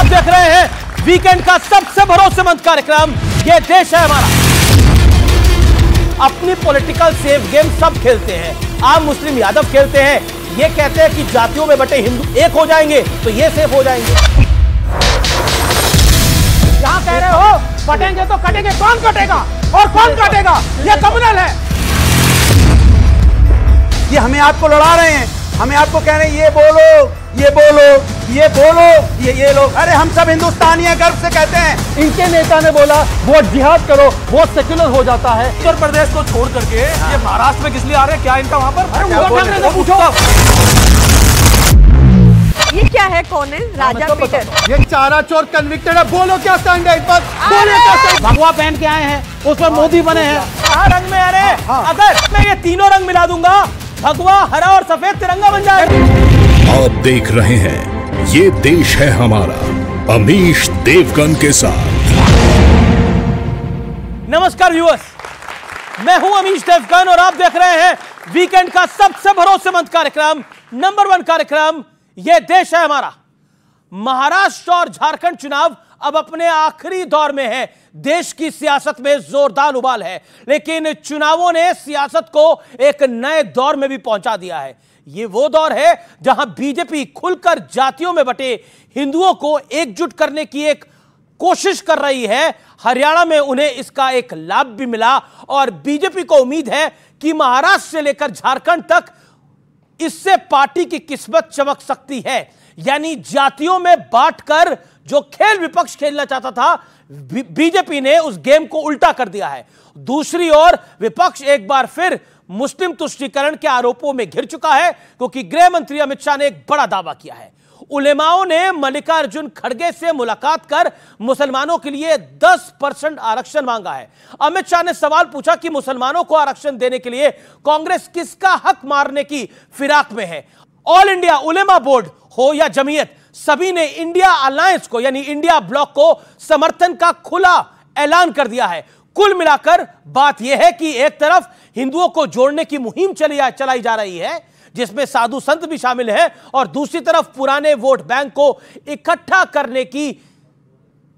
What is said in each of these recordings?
आप देख रहे हैं वीकेंड का सबसे भरोसेमंद कार्यक्रम ये देश है हमारा। अपनी पॉलिटिकल सेफ गेम सब खेलते हैं, आम मुस्लिम यादव खेलते हैं। ये कहते हैं कि जातियों में बटे हिंदू एक हो जाएंगे तो ये सेफ हो जाएंगे। क्या कह रहे हो? पटेंगे तो कटेंगे, कौन कटेगा और कौन काटेगा? ये कम्युनल है। ये हमें आपको लड़ा रहे हैं, हमें आपको कह रहे हैं ये बोलो ये बोलो ये बोलो ये लोग। अरे हम सब हिंदुस्तानी हैं, गर्व से कहते हैं। इनके नेता ने बोला वोट जिहाद करो, वोट सेक्युलर हो जाता है। उत्तर प्रदेश को छोड़ करके ये महाराष्ट्र में किस लिए आ रहे हैं? क्या इनका वहां पर? अरे पूछो। ये क्या है? कौन है? राजा पीटर। ये चारा चोर कन्विक्टेड है। बोलो क्या स्टैंड है इस पर? बोलो क्या स्टैंड? भगवा पहन के आए हैं, उसमें मोदी बने हैं। क्या रंग में? अरे अगर मैं ये तीनों रंग मिला दूंगा, भगवा, हरा और सफेद तिरंगा बन जाएगा। आप देख रहे हैं ये देश है हमारा, अमीश देवगन के साथ। नमस्कार व्यूअर्स, मैं हूं अमीश देवगन और आप देख रहे हैं वीकेंड का सबसे भरोसेमंद कार्यक्रम, नंबर 1 कार्यक्रम ये देश है हमारा। महाराष्ट्र और झारखंड चुनाव अब अपने आखिरी दौर में है। देश की सियासत में जोरदार उबाल है, लेकिन चुनावों ने सियासत को एक नए दौर में भी पहुंचा दिया है। ये वो दौर है जहां बीजेपी खुलकर जातियों में बटे हिंदुओं को एकजुट करने की एक कोशिश कर रही है। हरियाणा में उन्हें इसका एक लाभ भी मिला और बीजेपी को उम्मीद है कि महाराष्ट्र से लेकर झारखंड तक इससे पार्टी की किस्मत चमक सकती है। यानी जातियों में बांटकर जो खेल विपक्ष खेलना चाहता था, बीजेपी ने उस गेम को उल्टा कर दिया है। दूसरी ओर विपक्ष एक बार फिर मुस्लिम तुष्टीकरण के आरोपों में घिर चुका है, क्योंकि गृह मंत्री अमित शाह ने एक बड़ा दावा किया है। उलेमाओं ने मल्लिकार्जुन खड़गे से मुलाकात कर मुसलमानों के लिए 10% आरक्षण मांगा है। अमित शाह ने सवाल पूछा कि मुसलमानों को आरक्षण देने के लिए कांग्रेस किसका हक मारने की फिराक में है। ऑल इंडिया उलेमा बोर्ड हो या जमीयत, सभी ने इंडिया अलायंस को यानी इंडिया ब्लॉक को समर्थन का खुला ऐलान कर दिया है। कुल मिलाकर बात यह है कि एक तरफ हिंदुओं को जोड़ने की मुहिम चलाई जा रही है, जिसमें साधु संत भी शामिल हैं, और दूसरी तरफ पुराने वोट बैंक को इकट्ठा करने की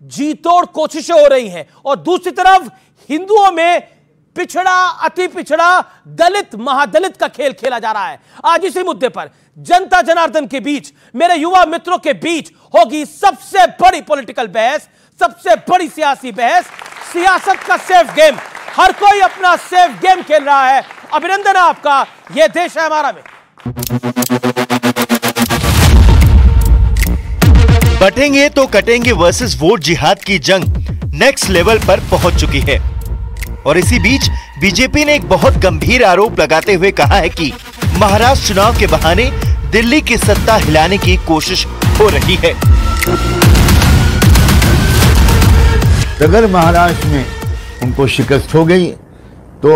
जीतोड़ कोशिशें हो रही हैं, और दूसरी तरफ हिंदुओं में पिछड़ा, अति पिछड़ा, दलित, महादलित का खेल खेला जा रहा है। आज इसी मुद्दे पर जनता जनार्दन के बीच, मेरे युवा मित्रों के बीच होगी सबसे बड़ी पॉलिटिकल बहस, सबसे बड़ी सियासी बहस, सियासत का सेफ गेम। हर कोई अपना सेफ गेम खेल रहा है। अभिनंदन है आपका यह देश है हमारा में। बटेंगे तो कटेंगे वर्सेस वोट जिहाद की जंग नेक्स्ट लेवल पर पहुंच चुकी है। और इसी बीच बीजेपी ने एक बहुत गंभीर आरोप लगाते हुए कहा है कि महाराष्ट्र चुनाव के बहाने दिल्ली की सत्ता हिलाने की कोशिश हो रही है। अगर महाराष्ट्र में उनको शिकस्त हो गई तो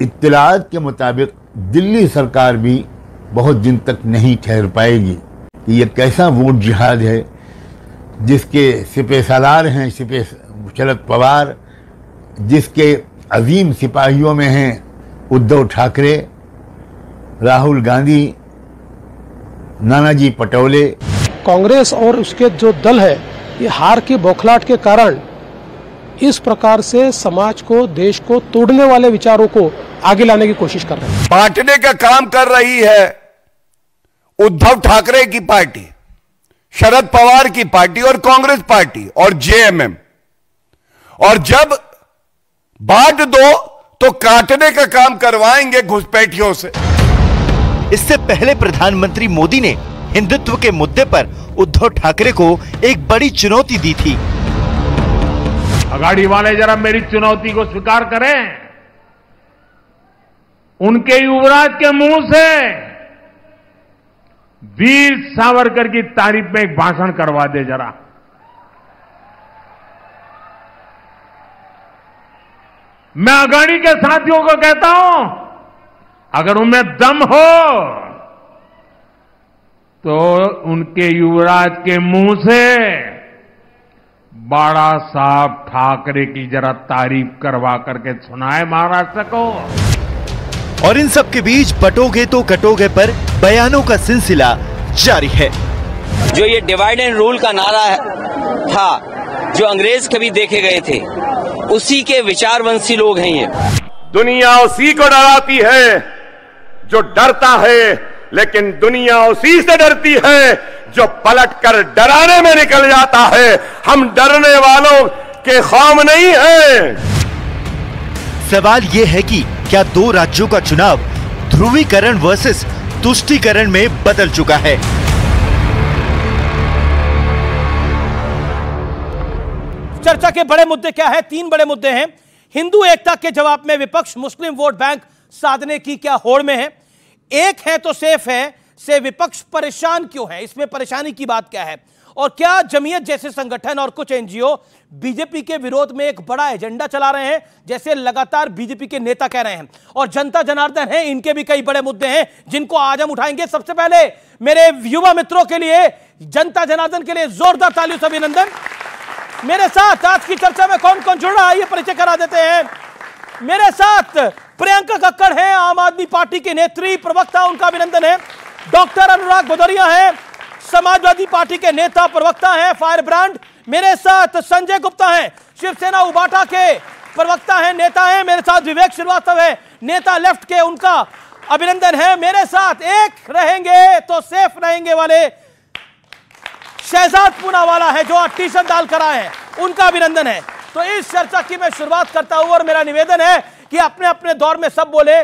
इत्तलात के मुताबिक दिल्ली सरकार भी बहुत दिन तक नहीं ठहर पाएगी। ये कैसा वोट जिहाद है जिसके सिपह सालार हैं सिपह शरद पवार, जिसके अजीम सिपाहियों में हैं उद्धव ठाकरे, राहुल गांधी, नानाजी पटोले। कांग्रेस और उसके जो दल है, ये हार की बौखलाहट के कारण इस प्रकार से समाज को, देश को तोड़ने वाले विचारों को आगे लाने की कोशिश कर रहे हैं। बांटने का काम कर रही है उद्धव ठाकरे की पार्टी, शरद पवार की पार्टी और कांग्रेस पार्टी और जेएमएम। और जब बांट दो तो काटने का काम करवाएंगे घुसपैठियों से। इससे पहले प्रधानमंत्री मोदी ने हिंदुत्व के मुद्दे पर उद्धव ठाकरे को एक बड़ी चुनौती दी थी। अगाड़ी वाले जरा मेरी चुनौती को स्वीकार करें। उनके युवराज के मुंह से वीर सावरकर की तारीफ में एक भाषण करवा दे जरा। मैं अगाड़ी के साथियों को कहता हूं, अगर उनमें दम हो तो उनके युवराज के मुंह से बाड़ा साहब ठाकरे की जरा तारीफ करवा करके सुनाए महाराष्ट्र को। और इन सब के बीच बटोगे तो कटोगे पर बयानों का सिलसिला जारी है। जो ये डिवाइड एंड रूल का नारा था, जो अंग्रेज कभी देखे गए थे, उसी के विचारवंशी लोग हैं ये। दुनिया उसी को डराती है जो डरता है, लेकिन दुनिया उसी से डरती है जो पलटकर डराने में निकल जाता है। हम डरने वालों के खौफ नहीं हैं। सवाल यह है कि क्या दो राज्यों का चुनाव ध्रुवीकरण वर्सेस तुष्टीकरण में बदल चुका है? चर्चा के बड़े मुद्दे क्या है? 3 बड़े मुद्दे हैं। हिंदू एकता के जवाब में विपक्ष मुस्लिम वोट बैंक साधने की क्या होड़ में है? एक है तो सेफ है से विपक्ष परेशान क्यों है? इसमें परेशानी की बात क्या है? और क्या जमीयत जैसे संगठन और कुछ एनजीओ बीजेपी के विरोध में एक बड़ा एजेंडा चला रहे हैं, जैसे लगातार बीजेपी के नेता कह रहे हैं? और जनता जनार्दन है, इनके भी कई बड़े मुद्दे हैं जिनको आज हम उठाएंगे। सबसे पहले मेरे युवा मित्रों के लिए, जनता जनार्दन के लिए जोरदार तालियों से अभिनंदन। मेरे साथ आज की चर्चा में कौन कौन जुड़ रहा है, ये परिचय करा देते हैं। मेरे साथ प्रियंका कक्कड़ हैं, आम आदमी पार्टी के नेत्री प्रवक्ता, उनका अभिनंदन है। डॉक्टर अनुराग भदौरिया हैं, समाजवादी पार्टी के नेता प्रवक्ता हैं, फायर ब्रांड। मेरे साथ संजय गुप्ता हैं, शिवसेना उबाटा के प्रवक्ता हैं, नेता हैं। मेरे साथ विवेक श्रीवास्तव है, नेता लेफ्ट के, उनका अभिनंदन है। मेरे साथ एक रहेंगे तो सेफ रहेंगे वाले शहजाद पूनावाला है, जो टी शर्ट डाल कर आए हैं, उनका अभिनंदन है। तो इस चर्चा की मैं शुरुआत करता हूं और मेरा निवेदन है कि अपने अपने दौर में सब बोले।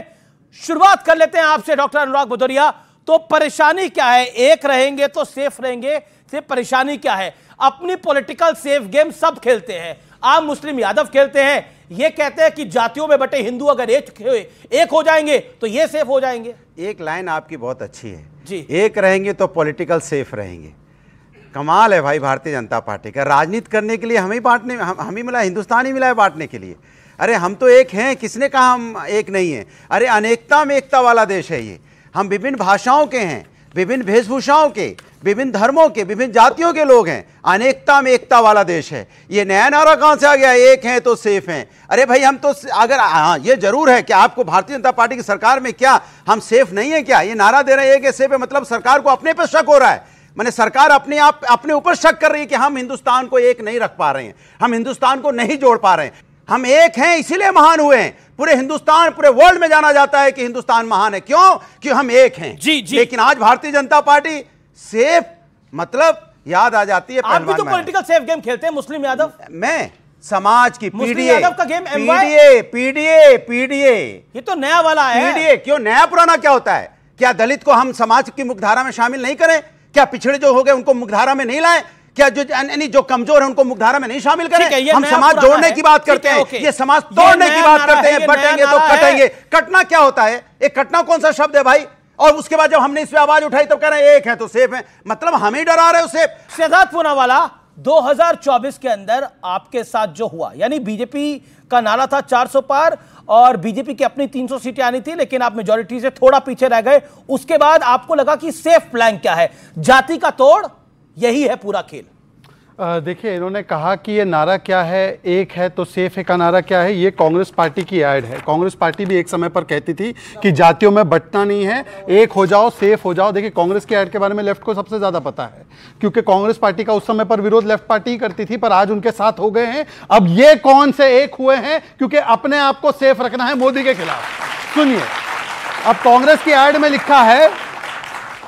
शुरुआत कर लेते हैं आपसे डॉक्टर अनुराग भदौरिया। तो परेशानी क्या है? एक रहेंगे तो सेफ रहेंगे से परेशानी क्या है? अपनी पॉलिटिकल सेफ गेम सब खेलते हैं। आम मुस्लिम यादव खेलते हैं, ये कहते हैं कि जातियों में बटे हिंदू अगर एक हो जाएंगे तो ये सेफ हो जाएंगे। एक लाइन आपकी बहुत अच्छी है जी, एक रहेंगे तो पॉलिटिकल सेफ रहेंगे। कमाल है भाई भारतीय जनता पार्टी का। राजनीति करने के लिए हम ही मिला, हिंदुस्तान ही मिला है बांटने के लिए। अरे हम तो एक हैं, किसने कहा हम एक नहीं हैं? अरे अनेकता में एकता वाला देश है ये। हम विभिन्न भाषाओं के हैं, विभिन्न वेशभूषाओं के, विभिन्न धर्मों के, विभिन्न जातियों के लोग हैं। अनेकता में एकता वाला देश है। ये नया नारा कहां से आ गया, एक हैं तो सेफ हैं? अरे भाई हम तो अगर हाँ ये जरूर है कि आपको भारतीय जनता पार्टी की सरकार में क्या हम सेफ नहीं है क्या? ये नारा दे रहे हैं कि सेफ है, मतलब सरकार को अपने पर शक हो रहा है। मैंने सरकार अपने ऊपर शक कर रही है कि हम हिंदुस्तान को एक नहीं रख पा रहे हैं, हम हिंदुस्तान को नहीं जोड़ पा रहे हैं। हम एक हैं इसीलिए महान हुए हैं। पूरे हिंदुस्तान, पूरे वर्ल्ड में जाना जाता है कि हिंदुस्तान महान है। क्यों? कि हम एक हैं। जी जी। लेकिन आज भारतीय जनता पार्टी सेफ मतलब याद आ जाती है। आप भी तो पॉलिटिकल सेफ गेम खेलते हैं मुस्लिम यादव। मैं समाज की पीडीए यादव का गेम पीडीए ये तो नया वाला है। पीडीए क्यों नया? पुराना क्या होता है? क्या दलित को हम समाज की मुख्यधारा में शामिल नहीं करें? क्या पिछड़े जो हो गए उनको मुख्यधारा में नहीं लाएं? क्या जो कमजोर है उनको मुख्यधारा में नहीं शामिल करें? हम समाज जोड़ने की बात करते हैं, ये समाज तोड़ने की बात करते हैं। बटेंगे तो कटेंगे। कटना क्या होता है? एक कटना कौन सा शब्द है भाई? और उसके बाद जब हमने इस पे आवाज उठाई तो कह रहे हैं एक है तो सेफ है, मतलब हम ही डरा रहे हो सेफ। शहजाद पूनावाला, 2024 के अंदर आपके साथ जो हुआ, यानी बीजेपी का नारा था 400 पार और बीजेपी की अपनी 300 सीटें आनी थी, लेकिन आप मेजॉरिटी से थोड़ा पीछे रह गए। उसके बाद आपको लगा कि सेफ प्लान क्या है? जाति का तोड़, यही है पूरा खेल। देखिए, इन्होंने कहा कि ये नारा क्या है, एक है तो सेफ है का नारा क्या है, ये कांग्रेस पार्टी की ऐड है। कांग्रेस पार्टी भी एक समय पर कहती थी कि जातियों में बंटना नहीं है, एक हो जाओ, सेफ हो जाओ। देखिए, कांग्रेस की ऐड के बारे में लेफ्ट को सबसे ज्यादा पता है, क्योंकि कांग्रेस पार्टी का उस समय पर विरोध लेफ्ट पार्टी ही करती थी, पर आज उनके साथ हो गए हैं। अब ये कौन से एक हुए हैं? क्योंकि अपने आप को सेफ रखना है मोदी के खिलाफ। सुनिए, अब कांग्रेस की ऐड में लिखा है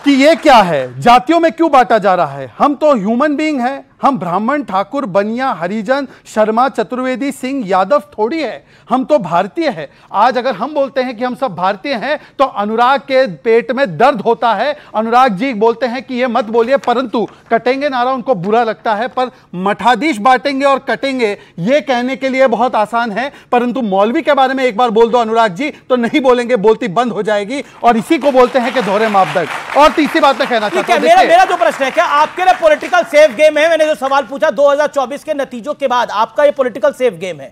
कि ये क्या है, जातियों में क्यों बांटा जा रहा है? हम तो ह्यूमन बीइंग हैं, हम ब्राह्मण, ठाकुर, बनिया, हरिजन, शर्मा, चतुर्वेदी, सिंह, यादव थोड़ी है, हम तो भारतीय है। आज अगर हम बोलते हैं कि हम सब भारतीय हैं तो अनुराग के पेट में दर्द होता है। अनुराग जी बोलते हैं कि ये मत बोलिए, परंतु कटेंगे नारा उनको बुरा लगता है। पर मठाधीश बांटेंगे और कटेंगे ये कहने के लिए बहुत आसान है, परंतु मौलवी के बारे में एक बार बोल दो अनुराग जी तो नहीं बोलेंगे, बोलती बंद हो जाएगी। और इसी को बोलते हैं कि दोहरे मापदंड। और तीसरी बात मैं कहना चाहता हूं, मेरा जो प्रश्न है, क्या आपके लिए पॉलिटिकल सेफ गेम है? मैंने जो सवाल पूछा 2024 के नतीजों के बाद, आपका ये पॉलिटिकल सेफ गेम है?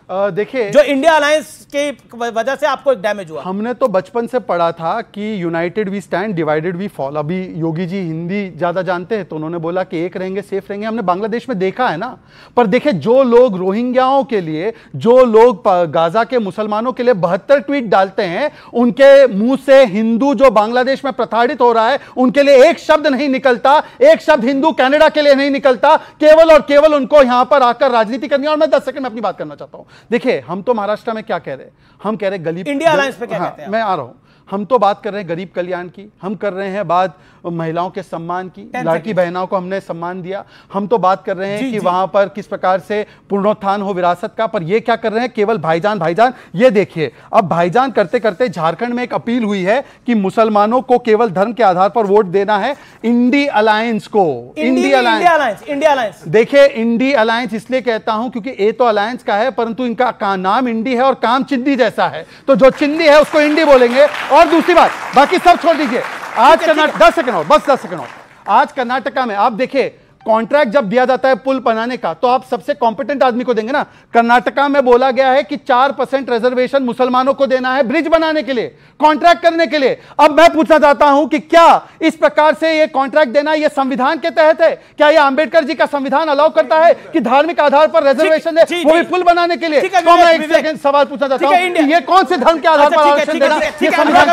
देखिए, जो इंडिया अलायंस के वजह से आपको एक डैमेज हुआ। हमने तो बचपन से पढ़ा था कि united we stand, divided we fall. अभी योगी जी हिंदी ज्यादा जानते हैं तो उन्होंने बोला कि एक रहेंगे सेफ रहेंगे। हमने बांग्लादेश में देखा है ना। पर देखिए, जो लोग रोहिंग्याओं के लिए, जो लोग गाजा के मुसलमानों के लिए 72 ट्वीट डालते हैं, उनके मुंह से हिंदू जो बांग्लादेश में प्रताड़ित हो रहा है उनके लिए एक शब्द नहीं निकलता, एक शब्द हिंदू कनाडा के लिए नहीं निकलता। केवल और केवल उनको यहां पर आकर राजनीति करनी है। और मैं 10 सेकंड में अपनी बात करना चाहता हूं। देखिए, हम तो महाराष्ट्र में क्या कह रहे हैं, हम कह रहे हैं गरीब इंडिया अलायंस पे क्या कहते हैं? मैं आ रहा हूं। हम तो बात कर रहे हैं गरीब कल्याण की, हम कर रहे हैं बात महिलाओं के सम्मान की, लड़की बहनों को हमने सम्मान दिया। हम तो बात कर रहे हैं कि वहां पर किस प्रकार से पुनरुत्थान हो विरासत का। पर ये क्या कर रहे हैं, केवल भाईजान भाईजान। ये देखिए, अब भाईजान करते करते झारखंड में एक अपील हुई है कि मुसलमानों को केवल धर्म के आधार पर वोट देना है इंडी अलायंस को। इंडिया अलायंस, देखिए, इंडी अलायंस इसलिए कहता हूं क्योंकि ए तो अलायंस का है, परंतु इनका नाम इंडी है और काम चिंदी जैसा है, तो जो चिंदी है उसको इंडी बोलेंगे। और दूसरी बात, बाकी सब छोड़ दीजिए। आज कर्नाटक, 10 सेकंड और, बस 10 सेकंड और। आज कर्नाटका में आप देखिए, कॉन्ट्रैक्ट जब दिया जाता है पुल बनाने का तो आप सबसे कॉम्पिटेंट आदमी को देंगे ना। कर्नाटका में बोला गया है कि 4% रिजर्वेशन मुसलमानों को देना है ब्रिज बनाने के लिए, कॉन्ट्रैक्ट करने के लिए। अब मैं पूछना चाहता हूं कि क्या इस प्रकार से ये कॉन्ट्रैक्ट देना ये संविधान के तहत है? क्या ये अंबेडकर जी का संविधान अलाउ करता है कि धार्मिक आधार पर रिजर्वेशन दे, वो भी पुल बनाने के लिए? तो मैं एक सेकंड सवाल पूछना चाहता हूं कि ये कौन से धर्म के आधार पर आरक्षण देना? ये संविधान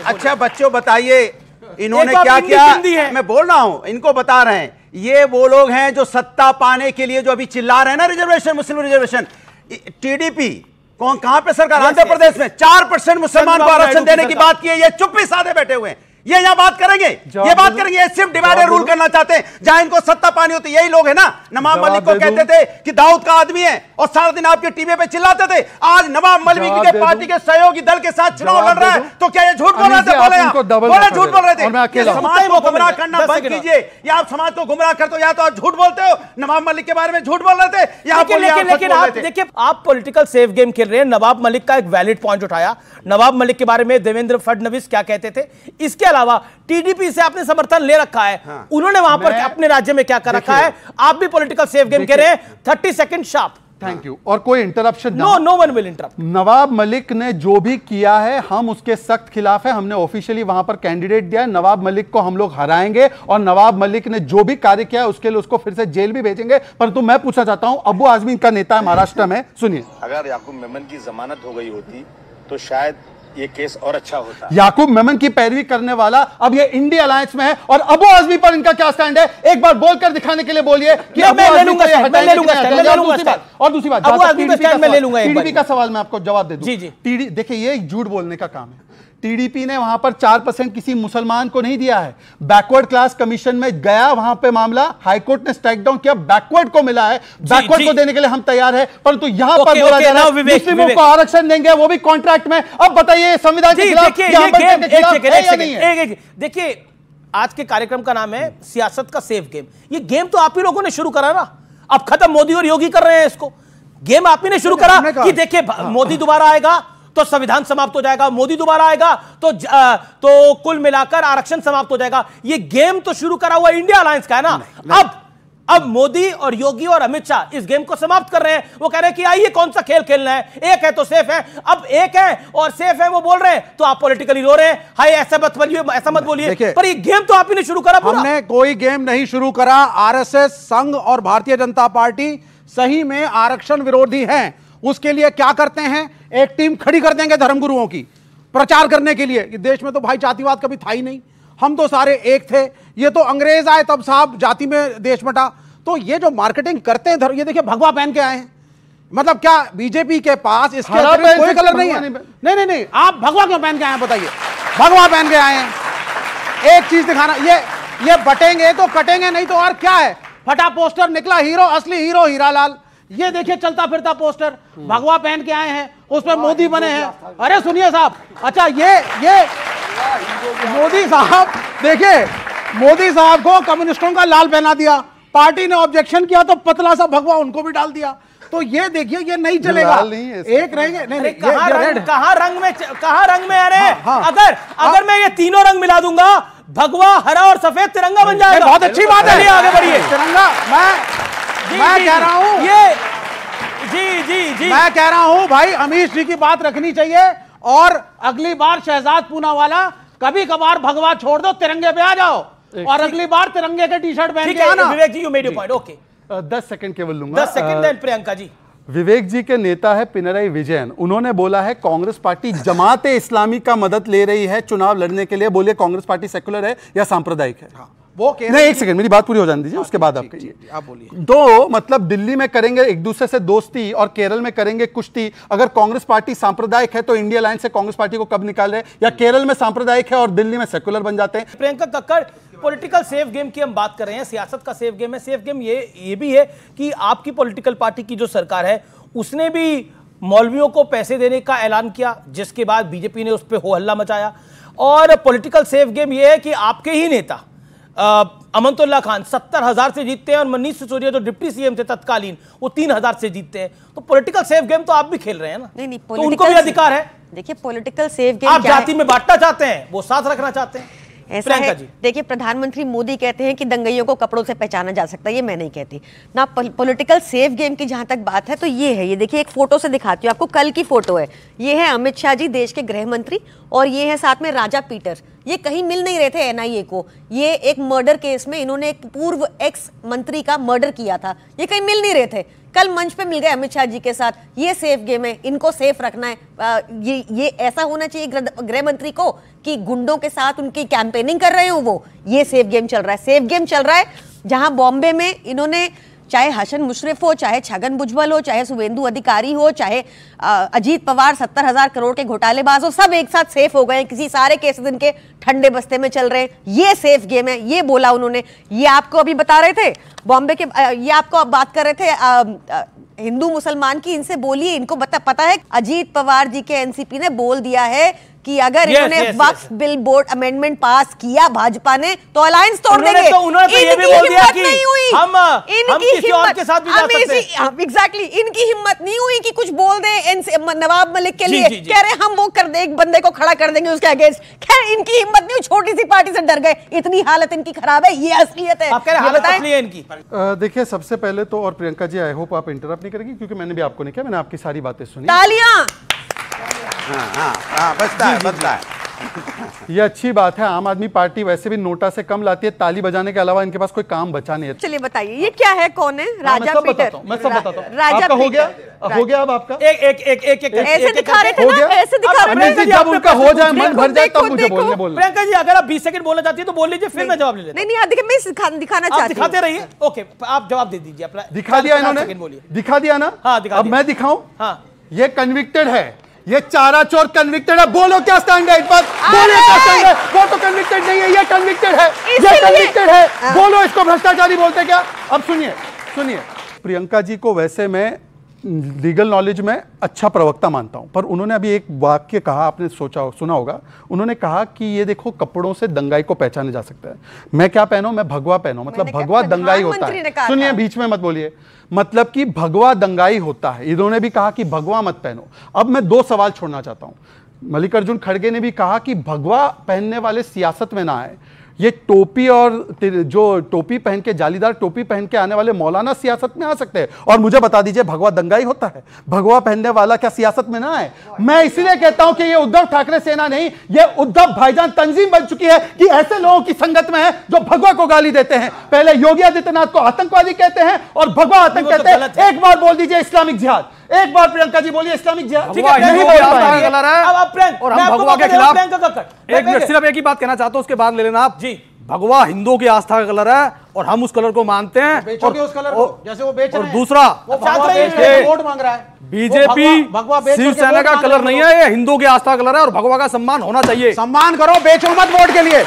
अच्छा बच्चों बताइए इन्होंने क्या किया? मैं बोल रहा हूं, इनको बता रहे हैं। ये वो लोग हैं जो सत्ता पाने के लिए जो अभी चिल्ला रहे हैं ना, रिजर्वेशन, मुस्लिम रिजर्वेशन। टीडीपी कौन, कहां पे सरकार? आंध्र प्रदेश में 4% मुसलमान को आरक्षण देने की बात की है। ये चुप्पी साधे बैठे हुए हैं। ये यहाँ बात करेंगे, ये बात करेंगे। ये सिर्फ डिवाइडेड रूल करना चाहते हैं जहां इनको सत्ता पानी होती है। यही लोग है ना, नवाब मलिक को कहते थे कि दाऊद का आदमी है और सारा दिन आपके टीवी पे चिल्लाते थे। आज नवाब मलिक के पार्टी के सहयोगी दल के साथ चुनाव लड़ रहा है, तो क्या ये झूठ बोल रहे थे? बोले झूठ बोल रहे थे। समाज को गुमराह करना बंद कीजिए। या आप समाज को गुमराह करते हो या तो आप झूठ बोलते हो। नवाब मलिक के बारे में झूठ बोल रहे थे, लेकिन आप देखिए, आप पॉलिटिकल सेफ गेम खेल रहे हैं। नवाब मलिक का एक वैलिड पॉइंट उठाया। नवाब मलिक के बारे में देवेंद्र फडणवीस क्या कहते थे? इसके अलावा टीडीपी से आपने समर्थन ले रखा है, उन्होंने वहां पर अपने राज्य में क्या कर रखा है? आप भी पॉलिटिकल सेफ गेम खेल रहे हैं। 30 सेकंड शार्प। Thank you. और कोई interruption no one will interrupt. Nawab Malik ने जो भी किया है हम उसके सख्त खिलाफ है। हमने ऑफिशियली वहां पर कैंडिडेट दिया है। नवाब मलिक को हम लोग हराएंगे और नवाब मलिक ने जो भी कार्य किया है उसके लिए उसको फिर से जेल भी भेजेंगे। परंतु मैं पूछना चाहता हूं, अबू आजमी का नेता है महाराष्ट्र में, सुनिए। अगर याकूब मेमन की जमानत हो गई होती तो शायद ये केस और अच्छा होता। याकूब मेमन की पैरवी करने वाला अब ये इंडिया अलायंस में है और अबू आजमी पर इनका क्या स्टैंड है? एक बार बोलकर दिखाने के लिए बोलिए कि मैं ले लूंगा। और दूसरी बात, टीडीपी का सवाल मैं आपको जवाब दे दूं। देखिए, ये झूठ बोलने का काम है। टीडीपी ने वहां पर 4% किसी मुसलमान को नहीं दिया है। बैकवर्ड क्लास कमीशन में गया, वहां पे मामला हाईकोर्ट ने स्ट्राइक डाउन किया, बैकवर्ड को मिला है। बैकवर्ड को देने के लिए हम तैयार है, परंतु यहां पर बोला जा रहा है मुस्लिमों को आरक्षण देंगे, वो भी कॉन्ट्रैक्ट में। अब बताइए, संविधान के खिलाफ देखिए, आज के कार्यक्रम का नाम है सियासत का सेफ गेम। ये गेम तो आप ही लोगों ने शुरू करा ना। अब खत्म, मोदी और योगी कर रहे हैं इसको। गेम आप ही ने शुरू करा कि देखिए, मोदी दोबारा आएगा तो संविधान समाप्त हो जाएगा, मोदी दोबारा आएगा तो कुल मिलाकर आरक्षण समाप्त हो जाएगा। ये गेम तो शुरू करा हुआ इंडिया अलायंस का है ना। अब मोदी और योगी और अमित शाह इस गेम को समाप्त कर रहे हैं। वो कह रहे हैं कि आइए कौन सा खेल खेलना है, एक है तो सेफ है। अब एक है और सेफ है वो बोल रहे हैं तो आप पॉलिटिकली रो रहे हैं। हाय ऐसा मत बोलिए, ऐसा मत बोलिए। पर ये गेम तो आप ही ने शुरू करा। हमने कोई गेम नहीं शुरू करा। आरएसएस, संघ और भारतीय जनता पार्टी सही में आरक्षण विरोधी हैं। उसके लिए क्या करते हैं, एक टीम खड़ी कर देंगे धर्मगुरुओं की प्रचार करने के लिए कि देश में तो भाई जातिवाद कभी था ही नहीं, हम तो सारे एक थे। ये तो अंग्रेज आए तब साहब जाति में देश बटा। तो ये जो मार्केटिंग करते हैं, ये देखिए भगवा पहन के आए हैं। मतलब क्या बीजेपी के पास इसके कोई कलर नहीं है? नहीं, आप भगवा क्यों पहन के आए हैं बताइए? भगवा पहन के आए हैं। एक चीज दिखाना, ये बटेंगे तो कटेंगे नहीं तो और क्या है? फटा पोस्टर निकला, हीरो, असली हीरो हीरालाल। ये देखिए चलता फिरता पोस्टर, भगवा पहन के आए हैं, उसमें मोदी बने हैं। अरे सुनिए साहब, अच्छा ये मोदी साहब, देखिए मोदी साहब को कम्युनिस्टों का लाल पहना दिया, पार्टी ने ऑब्जेक्शन किया तो पतला सा भगवा उनको भी डाल दिया। तो ये देखिए, ये नहीं चलेगा। एक रहेंगे नहीं, कहां रंग में? अरे अगर मैं ये तीनों रंग मिला दूंगा भगवा हरा और सफेद तिरंगा बन जाएगा। बहुत अच्छी बात है, आगे बढ़िए। तिरंगा मैं कह रहा हूं ये जी मैं कह रहा हूं भाई अमीश जी की बात रखनी चाहिए और अगली बार शहजाद पूनावाला कभी कभार भगवा छोड़ दो, तिरंगे पे आ जाओ और अगली बार तिरंगे के टी शर्ट पहन के आना। Vivek ji, you made your point. Okay 10 second केवल लूंगा। 10 सेकंड देन प्रियंका जी। विवेक जी के नेता है पिनराई विजयन, उन्होंने बोला है कांग्रेस पार्टी जमात इस्लामी का मदद ले रही है चुनाव लड़ने के लिए। बोलिए कांग्रेस पार्टी सेकुलर है या सांप्रदायिक है? वो नहीं, एक सेकंड मेरी बात पूरी हो जाने दीजिए, उसके बाद आप कहिए। आप बोलिए। दो मतलब दिल्ली में करेंगे एक दूसरे से दोस्ती और केरल में करेंगे कुश्ती। अगर कांग्रेस पार्टी सांप्रदायिक है तो इंडिया अलायंस से कांग्रेस पार्टी को कब निकाल रहे हैं? या केरल में सांप्रदायिक है और दिल्ली में सेकुलर बन जाते हैं? Priyanka Kakkar, political safe game की हम बात कर रहे हैं, सियासत का सेफ गेम है। सेफ गेम ये भी है कि आपकी पॉलिटिकल पार्टी की जो सरकार है उसने भी मौलवियों को पैसे देने का ऐलान किया, जिसके बाद बीजेपी ने उस पर हो हल्ला मचाया। और पॉलिटिकल सेफ गेम ये है कि आपके ही नेता अमनतुल्ला खान 70,000 से जीतते हैं और मनीष सिसोदिया जो डिप्टी सीएम थे तत्कालीन, वो 3,000 से जीतते हैं। तो पॉलिटिकल सेफ गेम तो आप भी खेल रहे हैं ना? नहीं, तो उनको भी अधिकार है। देखिए पॉलिटिकल सेफ गेम आप जाति में बांटना चाहते हैं, वो साथ रखना चाहते हैं। ऐसा है, देखिए प्रधानमंत्री मोदी कहते हैं कि दंगइयों को कपड़ों से पहचाना जा सकता है, ये मैं नहीं कहती ना। पॉलिटिकल सेफ गेम की जहां तक बात है तो ये है, ये देखिए एक फोटो से दिखाती हूँ आपको, कल की फोटो है। ये है अमित शाह जी, देश के गृह मंत्री, और ये है साथ में राजा पीटर। ये कहीं मिल नहीं रहे थे एनआईए को। ये एक मर्डर केस में इन्होंने एक पूर्व एक्स मंत्री का मर्डर किया था, ये कहीं मिल नहीं रहे थे। कल मंच पे मिल गए अमित शाह जी के साथ। ये सेफ गेम है, इनको सेफ रखना है। ये ऐसा होना चाहिए गृह मंत्री को कि गुंडों के साथ उनकी कैंपेनिंग कर रहे हो वो। ये सेफ गेम चल रहा है। सेफ गेम चल रहा है जहां बॉम्बे में इन्होंने, चाहे हसन मुशर्रफ हो, चाहे छगन भुजबल हो, चाहे शुवेंदु अधिकारी हो, चाहे अजीत पवार 70,000 करोड़ के घोटालेबाज हो, सब एक साथ सेफ हो गए। किसी सारे केसेस इनके ठंडे बस्ते में चल रहे हैं। ये सेफ गेम है, ये बोला उन्होंने। ये आपको अभी बता रहे थे बॉम्बे के, ये आपको अब बात कर रहे थे हिंदू मुसलमान की। इनसे बोलिए, इनको पता है अजीत पवार जी के एनसीपी ने बोल दिया है कि अगर इन्होंने वक्फ बिल बोर्ड अमेंडमेंट पास किया भाजपा ने तो अलायंस तोड़ देंगे। उन्होंने तो ये भी बोल दिया कि हम किसी और के साथ भी जा सकते हैं। एग्जैक्टली, इनकी हिम्मत नहीं हुई कि कुछ बोल दे नवाब मलिक के लिए। कह रहे हम वो कर दे, एक बंदे को खड़ा कर देंगे उसके अगेंस्ट। खैर इनकी हिम्मत नहीं हुई, छोटी सी पार्टी से डर गए। इतनी हालत इनकी खराब है, ये असलियत है। आप कह रहे हालत असली है इनकी। देखिए सबसे पहले तो, और प्रियंका जी आई होप आप इंटरप्ट नहीं करेंगी क्योंकि मैंने भी आपको नहीं किया, मैंने आपकी सारी बातें सुनी। तालियां। बचता है। ये अच्छी बात है। आम आदमी पार्टी वैसे भी नोटा से कम लाती है, ताली बजाने के अलावा इनके पास कोई काम बचा नहीं है। चलिए बताइए ये क्या है, कौन है? राजा पीटर। मैं सब बताता हूँ। आपका हो गया अब आपका एक ऐसे दिखा रहे थे ना, ऐसे दिखा रहे थे। जब उनका हो जाए, मन भर जाए तब मुझे बोलने बोलना। प्रियंका जी अगर आप 20 सेकंड बोलना चाहती है तो बोल लीजिए, फिर मैं जवाब ले लेता हूं। नहीं देखिए मैं दिखाना चाहती हूं। दिखाते रहिए। ओके आप जवाब दे दीजिए अपना। दिखा दिया इन्होंने, दिखा दिया ना। हाँ दिखा। अब मैं दिखाऊं? हाँ। ये कन्विक्टेड है, ये चारा चोर कन्विक्टेड है। बोलो क्या स्टैंड है इस पर? बोलो क्या स्टैंड है? वो तो कन्विक्टेड नहीं है, ये कन्विक्टेड है, ये कन्विक्टेड है। बोलो इसको भ्रष्टाचारी बोलते क्या? अब सुनिए प्रियंका जी को वैसे मैं लीगल नॉलेज में अच्छा प्रवक्ता मानता हूं, पर उन्होंने अभी एक वाक्य कहा, आपने सुना होगा। उन्होंने कहा कि ये देखो कपड़ों से दंगाई को पहचाने जा सकता है। मैं क्या पहनूं? मैं भगवा पहनूं, मतलब भगवा दंगाई होता है। सुनिए, बीच में मत बोलिए। मतलब कि भगवा दंगाई होता है। इन्होंने भी कहा कि भगवा मत पहनो। अब मैं 2 सवाल छोड़ना चाहता हूं। मल्लिकार्जुन खड़गे ने भी कहा कि भगवा पहनने वाले सियासत में ना आए। ये टोपी और जो टोपी पहन के, जालीदार टोपी पहन के आने वाले मौलाना सियासत में आ सकते हैं। और मुझे बता दीजिए, भगवा दंगाई होता है? भगवा पहनने वाला क्या सियासत में ना आए? मैं इसलिए कहता हूं कि ये उद्धव ठाकरे सेना नहीं, ये उद्धव भाईजान तंजीम बन चुकी है कि ऐसे लोगों की संगत में है जो भगवा को गाली देते हैं। पहले योगी आदित्यनाथ को आतंकवादी कहते हैं और भगवा आतंक कहते हैं। एक बार बोल दीजिए इस्लामिक जिहाद, एक बार प्रियंका जी बोलिए इस्लामिक जिहाद। नहीं बोल पाएंगे। और हम भगवा के खिलाफ एक मिनट सिर्फ एक ही बात कहना चाहता हूं, उसके बाद ले लेना आप। जी भगवा हिंदुओं की आस्था का कलर है और हम उस कलर को मानते हैं। बेचोगे उस कलर को जैसे वो बेच रहे हैं। और दूसरा, वोट मांग रहा है। बीजेपी शिवसेना का कलर नहीं है, ये हिंदुओं की आस्था का कलर है और भगवा का सम्मान होना चाहिए। सम्मान करो, बेचो मत वोट के लिए।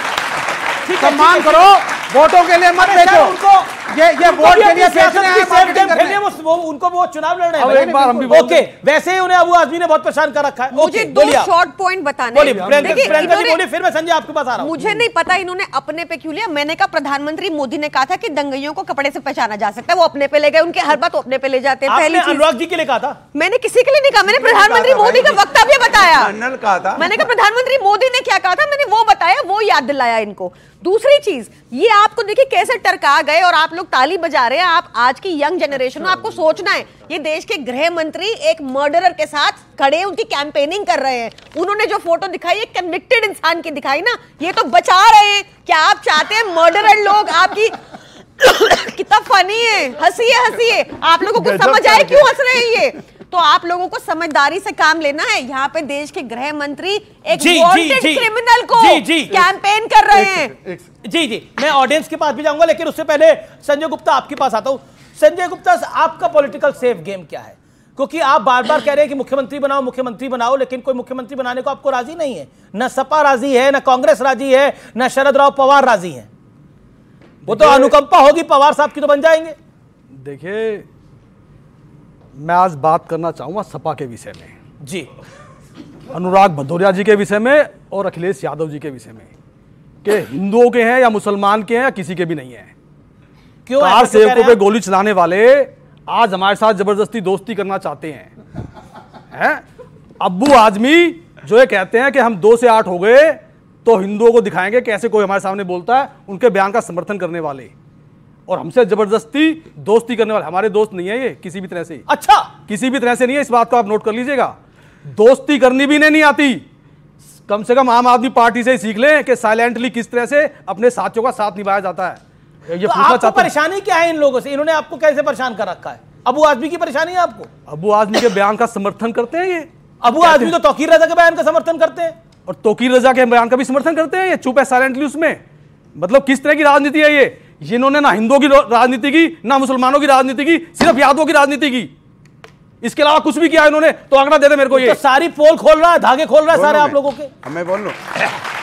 सम्मान करो, वोटों के लिए मत बेचो। ये वोट के लिए बेचने हैं, उनको वो चुनाव लड़ रहे हैं। एक बार हम भी ओके, वैसे ही उन्हें अबू आजमी ने बहुत परेशान कर रखा है। मुझे 2 शॉर्ट पॉइंट बताने हैं। फिर मैं संजय आपके पास आ रहा हूं। मुझे नहीं पता इन्होंने अपने पे क्यों लिया। मैंने कहा प्रधानमंत्री मोदी ने कहा था कि दंगइयों को कपड़े से पहचाना जा सकता है, वो अपने पे ले गए। उनके हर बात वो अपने पे ले जाते हैं। पहली चीज अनुराग जी के लिए कहा था, मैंने किसी के लिए नहीं कहा। मैंने प्रधानमंत्री मोदी का वक्तव्य बताया। कहा था। मैंने कहा प्रधानमंत्री मोदी ने क्या कहा था, मैंने वो बताया। वो वो याद दिलाया इनको। दूसरी चीज, ये आपको देखिए कैसे टरका गए और आप लोग ताली बजा रहे हैं। आप आज की यंग जनरेशन हो, आपको सोचना है, ये देश के गृह मंत्री एक मर्डरर के साथ खड़े उनकी कैंपेनिंग कर रहे हैं। उन्होंने जो फोटो दिखाई, एक कन्विक्टेड इंसान की दिखाई ना, ये तो बचा रहे हैं। क्या आप चाहते हैं मर्डरर लोग आपकी कितना फनी है, हंसिए। आप लोगों को समझ आए क्यों हंस रहे हैं ये? तो आप लोगों को समझदारी से काम लेना है। यहाँ पे देश के गृह मंत्री एक वांटेड क्रिमिनल को कैंपेन कर रहे हैं। जी मैं ऑडियंस के पास भी जाऊंगा, लेकिन उससे पहले संजय गुप्ता आपके पास आता हूं। संजय गुप्ता, आपका पॉलिटिकल सेफ गेम क्या है? क्योंकि आप बार बार कह रहे हैं कि मुख्यमंत्री बनाओ, लेकिन कोई मुख्यमंत्री बनाने को आपको राजी नहीं है। न सपा राजी है, न कांग्रेस राजी है, न शरद राव पवार राजी है। वो तो अनुकंपा होगी पवार साहब की तो बन जाएंगे। देखिए, मैं आज बात करना चाहूंगा सपा के विषय में, जी, अनुराग भदौरिया जी के विषय में और अखिलेश यादव जी के विषय में, कि हिंदुओं के हैं या मुसलमान के हैं या किसी के भी नहीं है। क्यों कार सेवकों पे गोली चलाने वाले आज हमारे साथ जबरदस्ती दोस्ती करना चाहते हैं। अब्बू आजमी जो ये कहते हैं कि हम 2 से 8 हो गए तो हिंदुओं को दिखाएंगे कैसे कोई हमारे सामने बोलता है, उनके बयान का समर्थन करने वाले और हमसे जबरदस्ती दोस्ती करने वाले हमारे दोस्त नहीं है ये किसी भी तरह से। अच्छा, किसी भी तरह से नहीं है, इस बात को आप नोट कर लीजिएगा। दोस्ती करनी भी नहीं आती, कम से कम आम आदमी पार्टी से ही सीख लें कि साइलेंटली किस तरह से अपने साथियों का साथ निभाया जाता है। ये तो आपको परेशानी क्या है इन लोगों से? इन्होंने आपको कैसे परेशान कर रखा है? अबू आजमी की परेशानी है आपको? अबू आजमी के बयान का समर्थन करते हैं ये। अबू आजमी तो तौकीर रजा के बयान का समर्थन करते हैं और तौकीर रजा के बयान का भी समर्थन करते हैं। ये चुप है साइलेंटली उसमें। मतलब किस तरह की राजनीति है ये? जिन्होंने ना हिंदुओं की राजनीति की, ना मुसलमानों की राजनीति की, सिर्फ यादवों की राजनीति की, इसके अलावा कुछ भी किया इन्होंने। तो आंकड़ा दे दे मेरे को। ये तो सारी पोल खोल रहा है, धागे खोल रहा है सारे आप लोगों के। मैं बोल लूं,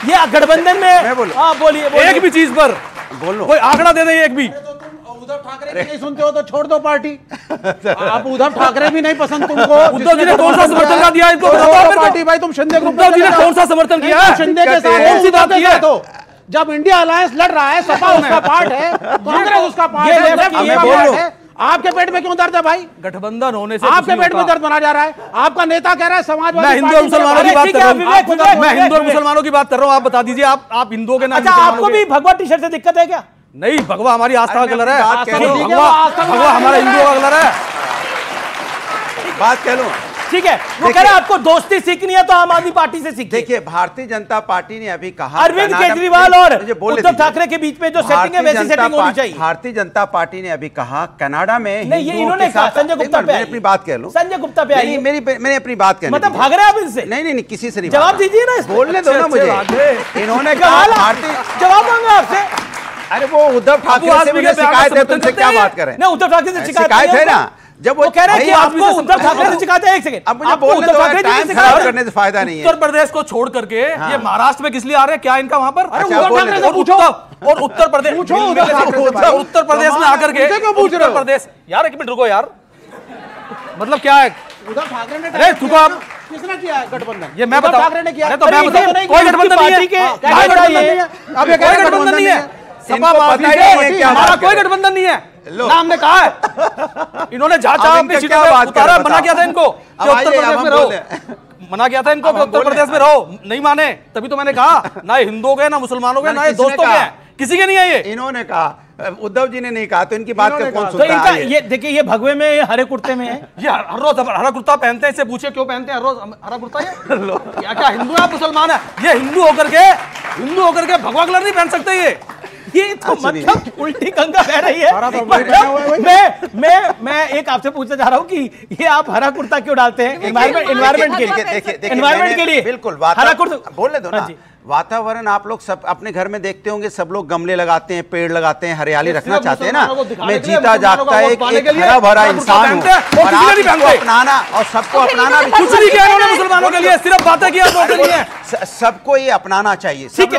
ये गठबंधन में बोलिए एक भी चीज पर बोल लो, कोई आंकड़ा दे दे एक भी। उद्धव ठाकरे की नहीं सुनते हो तो छोड़ दो पार्टी। आप उद्धव ठाकरे भी नहीं पसंद तुमको। उद्धव जी ने कौन सा समर्थन दिया इनको? पार्टी भाई तुम शिंदे ग्रुप। उद्धव जी ने कौन सा समर्थन किया? शिंदे के साथ जब इंडिया अलायंस लड़ रहा है, सपा उसका पार्ट है, कांग्रेस उसका पार्ट है। आपके पेट में क्यों दर्द है भाई? गठबंधन होने से आपके पेट में दर्द बना जा रहा है। आपका नेता कह रहा है समाजवादी। मैं हिंदू और मुसलमानों की बात कर रहा हूं। मैं हिंदू और मुसलमानों की बात कर रहा हूं। आप बता दीजिए, आप हिंदुओं के नाम। अच्छा, आपको भी भगवा टी शर्ट से दिक्कत है क्या? नहीं, भगवा हमारी आस्था का कलर है। भगवा हमारा हिंदुओं का कलर है। बात कह लूं, ठीक है। वो कह रहे हैं आपको दोस्ती सीखनी है तो आम आदमी पार्टी से सीखिए। देखिए, भारतीय जनता पार्टी ने अभी कहा, अरविंद केजरीवाल और उद्धव ठाकरे के बीच में जो सेटिंग है वैसी सेटिंग होनी चाहिए। भारतीय जनता पार्टी ने अभी कहा कनाडा में नहीं, ये इन्होंने कहा। संजय गुप्ता पे अपनी बात कह लूं। संजय गुप्ता पे आइए। मैंने अपनी बात कहनी, मतलब भाग रहे हैं आप इनसे? नहीं, किसी से नहीं। जवाब दीजिए ना, बोलने दो ना मुझे। इन्होंने कहा भारतीय जवाब मांगा आपसे। अरे वो उद्धव ठाकरे से मुझे शिकायत है, तुमसे क्या बात करें? नहीं, उद्धव ठाकरे से शिकायत है ना। जब वो कह रहे हैं कि आपको उद्धव ठाकरे से शिकायत है। एक सेकंड, अब मुझे बोलने दो, टाइम खराब करने से फायदा नहीं है। उत्तर प्रदेश को छोड़ करके ये महाराष्ट्र में किस लिए आ रहे हैं? क्या इनका वहां पर? उद्धव ठाकरे से पूछो। और उत्तर प्रदेश उत्तर प्रदेश में आकर के उत्तर प्रदेश, यार 1 मिनट रुको यार, मतलब क्या है? उद्धव ठाकरे ने अरे रुको, आप किसने किया है गठबंधन? ये मैं बताऊं। ठाकरे ने किया। तो मैं बताऊं, कोई गठबंधन नहीं है। अब ये कोई गठबंधन नहीं है। सपा हमारा कोई गठबंधन नहीं है ना, हमने कहा है। इन्होंने जहां अपनी सीटों पे उतारा, मना किया था इनको कि उत्तर प्रदेश में रहो। मना किया था इनको कि उत्तर प्रदेश में रहो, नहीं माने। तभी तो मैंने कहा ना हिंदुओं के, ना मुसलमानों के, ना दोस्तों के, किसी के नहीं है ये। इन्होंने कहा, उद्धव जी ने नहीं कहा, तो इनकी बात का कौन सुनता है? ये देखिए, ये भगवे में, हरे कुर्ते में है। ये हर रोज हरा कुर्ता पहनते हैं। इससे पूछिए क्यों पहनते हैं हर रोज हरा कुर्ता? ये क्या हिंदू है मुसलमान है? ये हिंदू होकर के भगवा कलर नहीं पहन सकते। ये तो मतलब उल्टी गंगा बह रही है। मैं एक आपसे पूछना चाह रहा हूँ कि ये आप हरा कुर्ता क्यों डालते हैं? एनवायरमेंट के लिए। बिल्कुल, हरा कुर्ता बोलने दो ना। वातावरण आप लोग सब अपने घर में देखते होंगे, सब लोग गमले लगाते हैं, पेड़ लगाते हैं, हरियाली रखना चाहते हैं ना। मैं जीता जागता एक हरा भरा इंसान हूँ और आपको अपनाना और सबको अपनाना भी। कुछ नहीं किया इन्होंने मुसलमानों के लिए, सिर्फ बातें किया लोगों के लिए। सबको ये अपनाना चाहिए। ठीक है,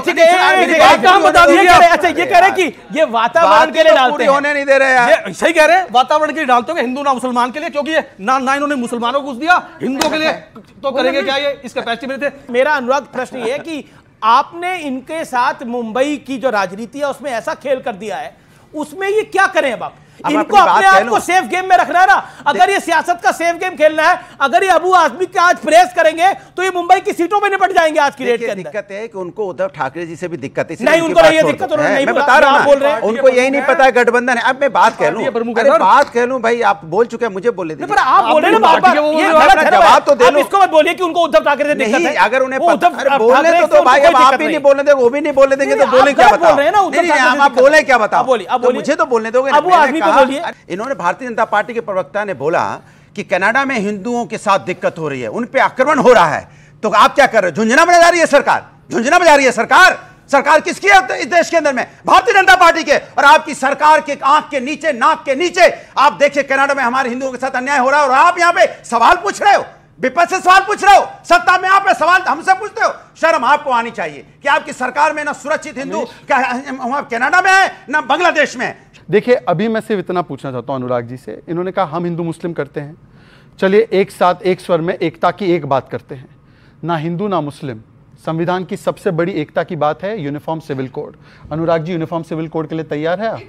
बता दीजिए। अच्छा, ये कह रहे हैं कि ये वातावरण के लिए डालते हैं, होने नहीं दे रहे हैं। सही कह रहे हैं, वातावरण के लिए डालते हो, हिंदू ना मुसलमान के लिए, क्योंकि ये ना इन्होंने मुसलमानों को कुछ दिया, हिंदुओं के लिए तो करेंगे क्या? ये इस कैपेसिटी में थे। मेरा अनुराग प्रश्न ये है कि आपने इनके साथ मुंबई की जो राजनीति है उसमें ऐसा खेल कर दिया है, उसमें ये क्या करें अब आप? इनको अपने आप को सेफ गेम में रखना है ना। अगर ये सियासत का सेफ गेम खेलना है, अगर ये अबू आजमी का आज प्रेस करेंगे तो ये मुंबई की सीटों में निपट जाएंगे आज की डेट के अंदर। दिक्कत है कि उनको उद्धव ठाकरे जी से भी दिक्कत है, नहीं उनको नहीं दिक्कत, मैं बता रहा हूं, उनको यही नहीं पता है गठबंधन है। अब मैं बात कह लूं, भाई आप बोल चुके हैं, मुझे बोलने दीजिए। आप बोल रहे हैं ना बार-बार, ये गलत है। जवाब तो दे लो, इसको मत बोलिए कि उनको उद्धव ठाकरे से दिक्कत है। अगर उन्हें बोलने तो भाई अब आप भी नहीं बोलने देंगे, वो भी नहीं बोलने देंगे तो बोले क्या बताओ? आप बोले क्या बताओ? मुझे तो बोलने दोगे। इन्होंने भारतीय जनता पार्टी के प्रवक्ता ने बोला कि कनाडा में हिंदुओं के साथ दिक्कत हो रही है, उन पे आक्रमण हो रहा है, तो आप क्या कर रहे हो? झुंझुना बजा रही है सरकार, झुंझुना बजा रही है सरकार। सरकार किसकी है इस देश के अंदर में? भारतीय जनता पार्टी के। और आपकी सरकार के आंख के नीचे, नाक के नीचे आप देखिए कनाडा में हमारे हिंदुओं के साथ अन्याय हो रहा है, और आप यहां पे सवाल पूछ रहे हो, विपक्ष से सवाल पूछ रहे हो, सत्ता में आप सवाल हमसे पूछते हो। शर्म आपको आनी चाहिए कि आपकी सरकार में ना सुरक्षित हिंदू कनाडा में है ना बांग्लादेश में। देखिए, अभी मैं सिर्फ इतना पूछना चाहता हूं अनुराग जी से। इन्होंने कहा हम हिंदू मुस्लिम करते हैं, चलिए एक साथ एक स्वर में एकता की एक बात करते हैं। ना हिंदू ना मुस्लिम, संविधान की सबसे बड़ी एकता की बात है uniform civil code. Anurag ji, uniform civil code के लिए तैयार है आप?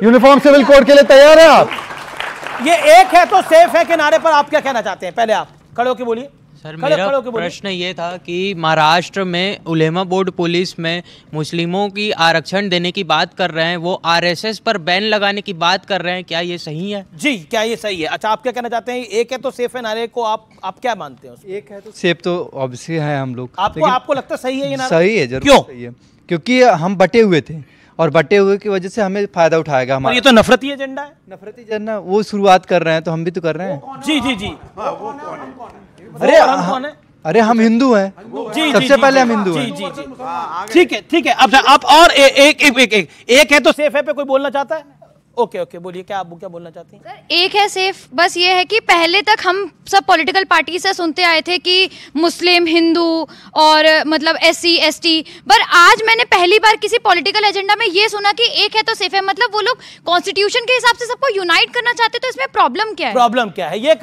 यूनिफॉर्म सिविल कोड के लिए तैयार है आप? ये एक है तो सेफ है के नारे पर आप क्या कहना चाहते हैं? पहले आप खड़े होकर बोलिए। सर, मेरा प्रश्न ये था कि महाराष्ट्र में उलेमा बोर्ड पुलिस में मुस्लिमों की आरक्षण देने की बात कर रहे हैं, वो आरएसएस पर बैन लगाने की बात कर रहे हैं, क्या ये सही है? जी, क्या ये सही है? अच्छा, आप क्या कहना चाहते हैं? एक है तो सेफ है नारे को आप क्या मानते हैं? एक है तो सेफ तो ऑब्वियसली है हम लोग। आपको लगता है सही है ये नारा? सही है, जरूर क्यों? सही है, क्योंकि हम बटे हुए थे और बटे हुए की वजह से हमें फायदा उठाएगा हमारा। ये तो नफरती एजेंडा है। नफरती एजेंडा वो शुरुआत कर रहे हैं तो हम भी तो कर रहे हैं। जी जी जी। अरे हम हिंदू हैं, सबसे पहले हम हिंदू हैं। जी जी, ठीक है ठीक है। अब आप और एक है तो सेफ है पे कोई बोलना चाहता है? ओके, बोलिए, क्या आप क्या बोलना चाहती हैं? एक है सेफ, बस ये है कि पहले तक हम सब पॉलिटिकल पार्टी से सुनते आए थे कि मुस्लिम, हिंदू और मतलब SC ST, पर आज मैंने पहली बार किसी पॉलिटिकल एजेंडा में ये सुना कि एक है तो सेफ है। मतलब वो लोग कॉन्स्टिट्यूशन के हिसाब से सबको यूनाइट करना चाहते, तो इसमें प्रॉब्लम क्या है? प्रॉब्लम क्या है ये?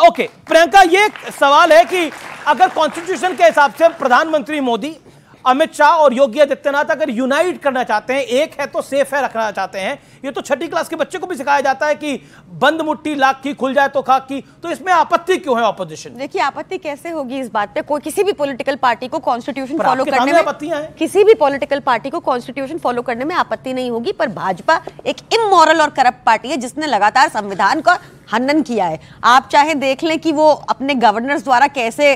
ओके प्रियंका, ये सवाल है कि अगर कॉन्स्टिट्यूशन के हिसाब से प्रधानमंत्री मोदी, अमित शाह और योगी आदित्यनाथ अगर यूनाइट करना चाहते हैं, एक है तो सेफ है रखना चाहते हैं, ये तो छठी क्लास के बच्चे को भी सिखाया जाता है कि बंद मुट्ठी लाख की खुल जाए तो खाक की, तो इसमें आपत्ति क्यों है ऑपोजिशन? देखिए, आपत्ति कैसे होगी इस बात पे? कोई किसी भी पॉलिटिकल पार्टी को कॉन्स्टिट्यूशन फॉलो करने में आपत्तियां हैं, किसी भी पॉलिटिकल पार्टी को कॉन्स्टिट्यूशन फॉलो करने में आपत्ति नहीं होगी, पर भाजपा एक इमोरल और करप्ट पार्टी है जिसने लगातार संविधान का हनन किया है। आप चाहे देख लें कि वो अपने गवर्नर्स द्वारा कैसे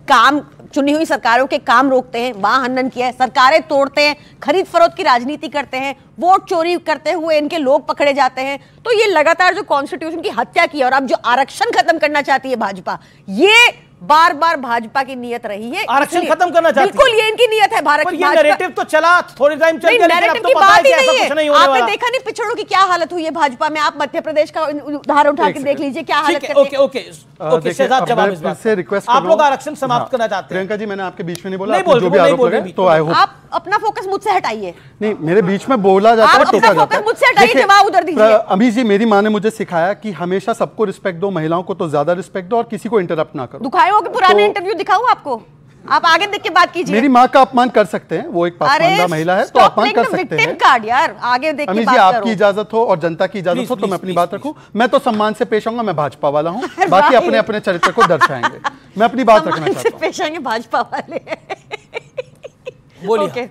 काम, चुनी हुई सरकारों के काम रोकते हैं, वहां हनन किया है, सरकारें तोड़ते हैं, खरीद फरोख्त की राजनीति करते हैं, वोट चोरी करते हुए इनके लोग पकड़े जाते हैं। तो ये लगातार जो कॉन्स्टिट्यूशन की हत्या की और अब जो आरक्षण खत्म करना चाहती है भाजपा, ये बार बार भाजपा की नियत रही है। आरक्षण खत्म करना चाहती है, बिल्कुल ये इनकी नियत है। भारत की नैरेटिव तो चला थोड़ी टाइम चल गया, लेकिन अब तो पता है कि ऐसा कुछ नहीं होने वाला। आपने देखा नहीं पिछड़ों की क्या हालत हुई है भाजपा में? आप मध्य प्रदेश का उदाहरण उठा के देख लीजिए क्या हालत करते हैं। ओके, शहजाद जवाब इस बात से रिक्वेस्ट, आप लोग आरक्षण समाप्त करना चाहते हैं? प्रियंका जी, मैंने आपके बीच में नहीं बोला, जो भी आरोप लगे तो आई होप आप अपना फोकस मुझसे हटाइए। नहीं, मेरे बीच में बोला जाता है, टोका जाता है। मुझसे हटाइए, जवाब उधर दीजिए। अमीश जी, मेरी माँ ने मुझे सिखाया कि हमेशा सबको रिस्पेक्ट दो, महिलाओं को तो ज्यादा रिस्पेक्ट दो और किसी को इंटरप्ट ना करो। दुखाए हो कि पुराने इंटरव्यू दिखाऊं आपको? आप आगे देख के बात कीजिए। मेरी माँ का अपमान कर सकते हैं, वो एक पासमानदा महिला है, तो अपमान कर सकते हैं। कार्ड यार, आगे देख के अमीश जी, आपकी इजाजत हो और जनता की इजाजत हो तो मैं अपनी बात रखूं। मैं तो सम्मान से पेश आऊंगा, मैं भाजपा वाला हूं, बाकी अपने अपने चरित्र को दर्शाएंगे। मैं अपनी बात रखना चाहता हूं। पेश आएंगे भाजपा वाले। बोलिए।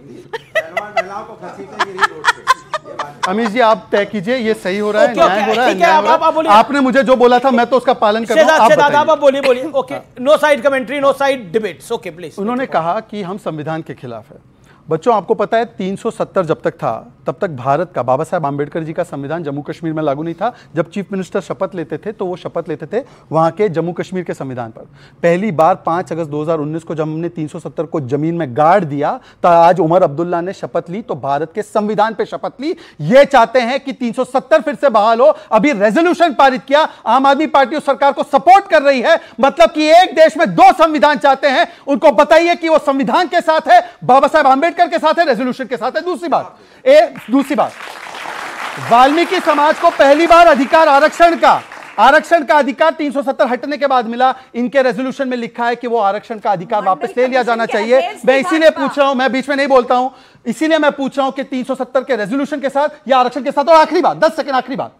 अमीश जी, आप तय कीजिए, ये सही हो रहा है, न्याय हो रहा है, अन्याय हो रहा है। आपने मुझे जो बोला था मैं तो उसका पालन कर रहा हूं। आप बोलिए। Okay, no side commentary, no side debates. Okay please. उन्होंने कहा कि हम संविधान के खिलाफ है। बच्चों, आपको पता है 370 जब तक था तब तक भारत का, बाबा साहब आंबेडकर जी का संविधान जम्मू कश्मीर में लागू नहीं था। जब चीफ मिनिस्टर शपथ लेते थे तो वो शपथ लेते थे वहां के जम्मू कश्मीर के संविधान पर। पहली बार 5 अगस्त 2019 को जब हमने 370 को जमीन में गाड़ दिया तो आज उमर अब्दुल्ला ने शपथ ली, तो भारत के संविधान पे शपथ ली। ये चाहते हैं कि 370 फिर से बहाल हो। अभी रेजोल्यूशन पारित किया, आम आदमी पार्टी उस सरकार को सपोर्ट कर रही है। मतलब कि एक देश में 2 संविधान चाहते हैं। उनको बताइए कि वो संविधान के साथ है, बाबा साहब आंबेडकर के साथ है, रेजोल्यूशन के साथ है। दूसरी बात, वाल्मीकि समाज को पहली बार अधिकार आरक्षण का आरक्षण का अधिकार 370 हटने के बाद मिला। इनके रेजोल्यूशन में लिखा है कि वो आरक्षण का अधिकार वापस ले लिया जाना चाहिए। मैं इसीलिए पूछ रहा हूं, मैं बीच में नहीं बोलता हूं, इसीलिए मैं पूछ रहा हूं कि 370 के रेजोल्यूशन के साथ या आरक्षण के साथ। और आखिरी बात, 10 सेकंड आखिरी बात,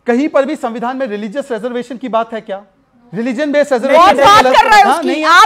कहीं पर भी संविधान में रिलीजियस रिजर्वेशन की बात है क्या? रिलीजन बेस्ड रिजर्वेशन आप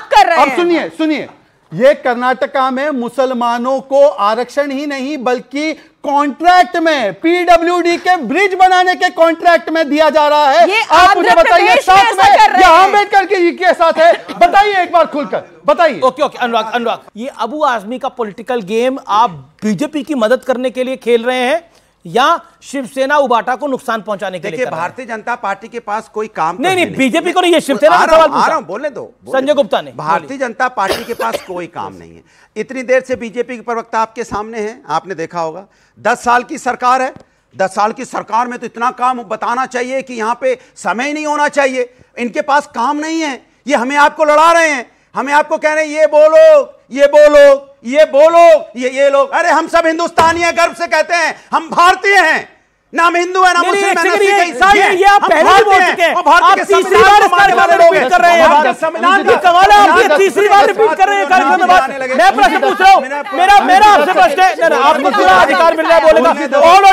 कर रहे हैं। अब सुनिए, ये कर्नाटका में मुसलमानों को आरक्षण ही नहीं बल्कि कॉन्ट्रैक्ट में पीडब्ल्यूडी के ब्रिज बनाने के कॉन्ट्रैक्ट में दिया जा रहा है। ये आप मुझे बताइए, साथ में या अम्बेडकर के साथ है? बताइए एक बार खुलकर बताइए। ओके अनुराग, ये अबू आजमी का पॉलिटिकल गेम आप बीजेपी की मदद करने के लिए खेल रहे हैं या शिवसेना उबाटा को नुकसान पहुंचाने के लिए? देखिए, भारतीय जनता पार्टी के पास कोई काम नहीं, बीजेपी को नहीं, ये शिवसेना का सवाल पूछा। बोलने दो संजय गुप्ता ने। भारतीय जनता पार्टी के पास कोई काम नहीं है। इतनी देर से बीजेपी के प्रवक्ता आपके सामने हैं, आपने देखा होगा 10 साल की सरकार है। 10 साल की सरकार में तो इतना काम बताना चाहिए कि यहां पे समय ही नहीं होना चाहिए। इनके पास काम नहीं है, ये हमें आपको लड़ा रहे हैं, हमें आपको कह रहे हैं ये बोलो, ये बोलो, ये बोलो, ये लोग। अरे हम सब हिंदुस्तानी हैं, गर्व से कहते हैं हम भारतीय हैं, ना हम हिंदू है ना मुस्लिम है ना सिख ईसाई है। ये आप पहले भी बोल चुके हैं, आप तीसरी बार इस कार्यक्रम में रिपीट कर रहे हैं। संविधान की कमाल है, आप ये तीसरी बार रिपीट कर रहे हैं कार्यक्रम में बात। मैं प्रश्न पूछ रहा हूं, मेरा आपसे प्रश्न है, आपको पूरा अधिकार मिल रहा है बोलेगा। ऑल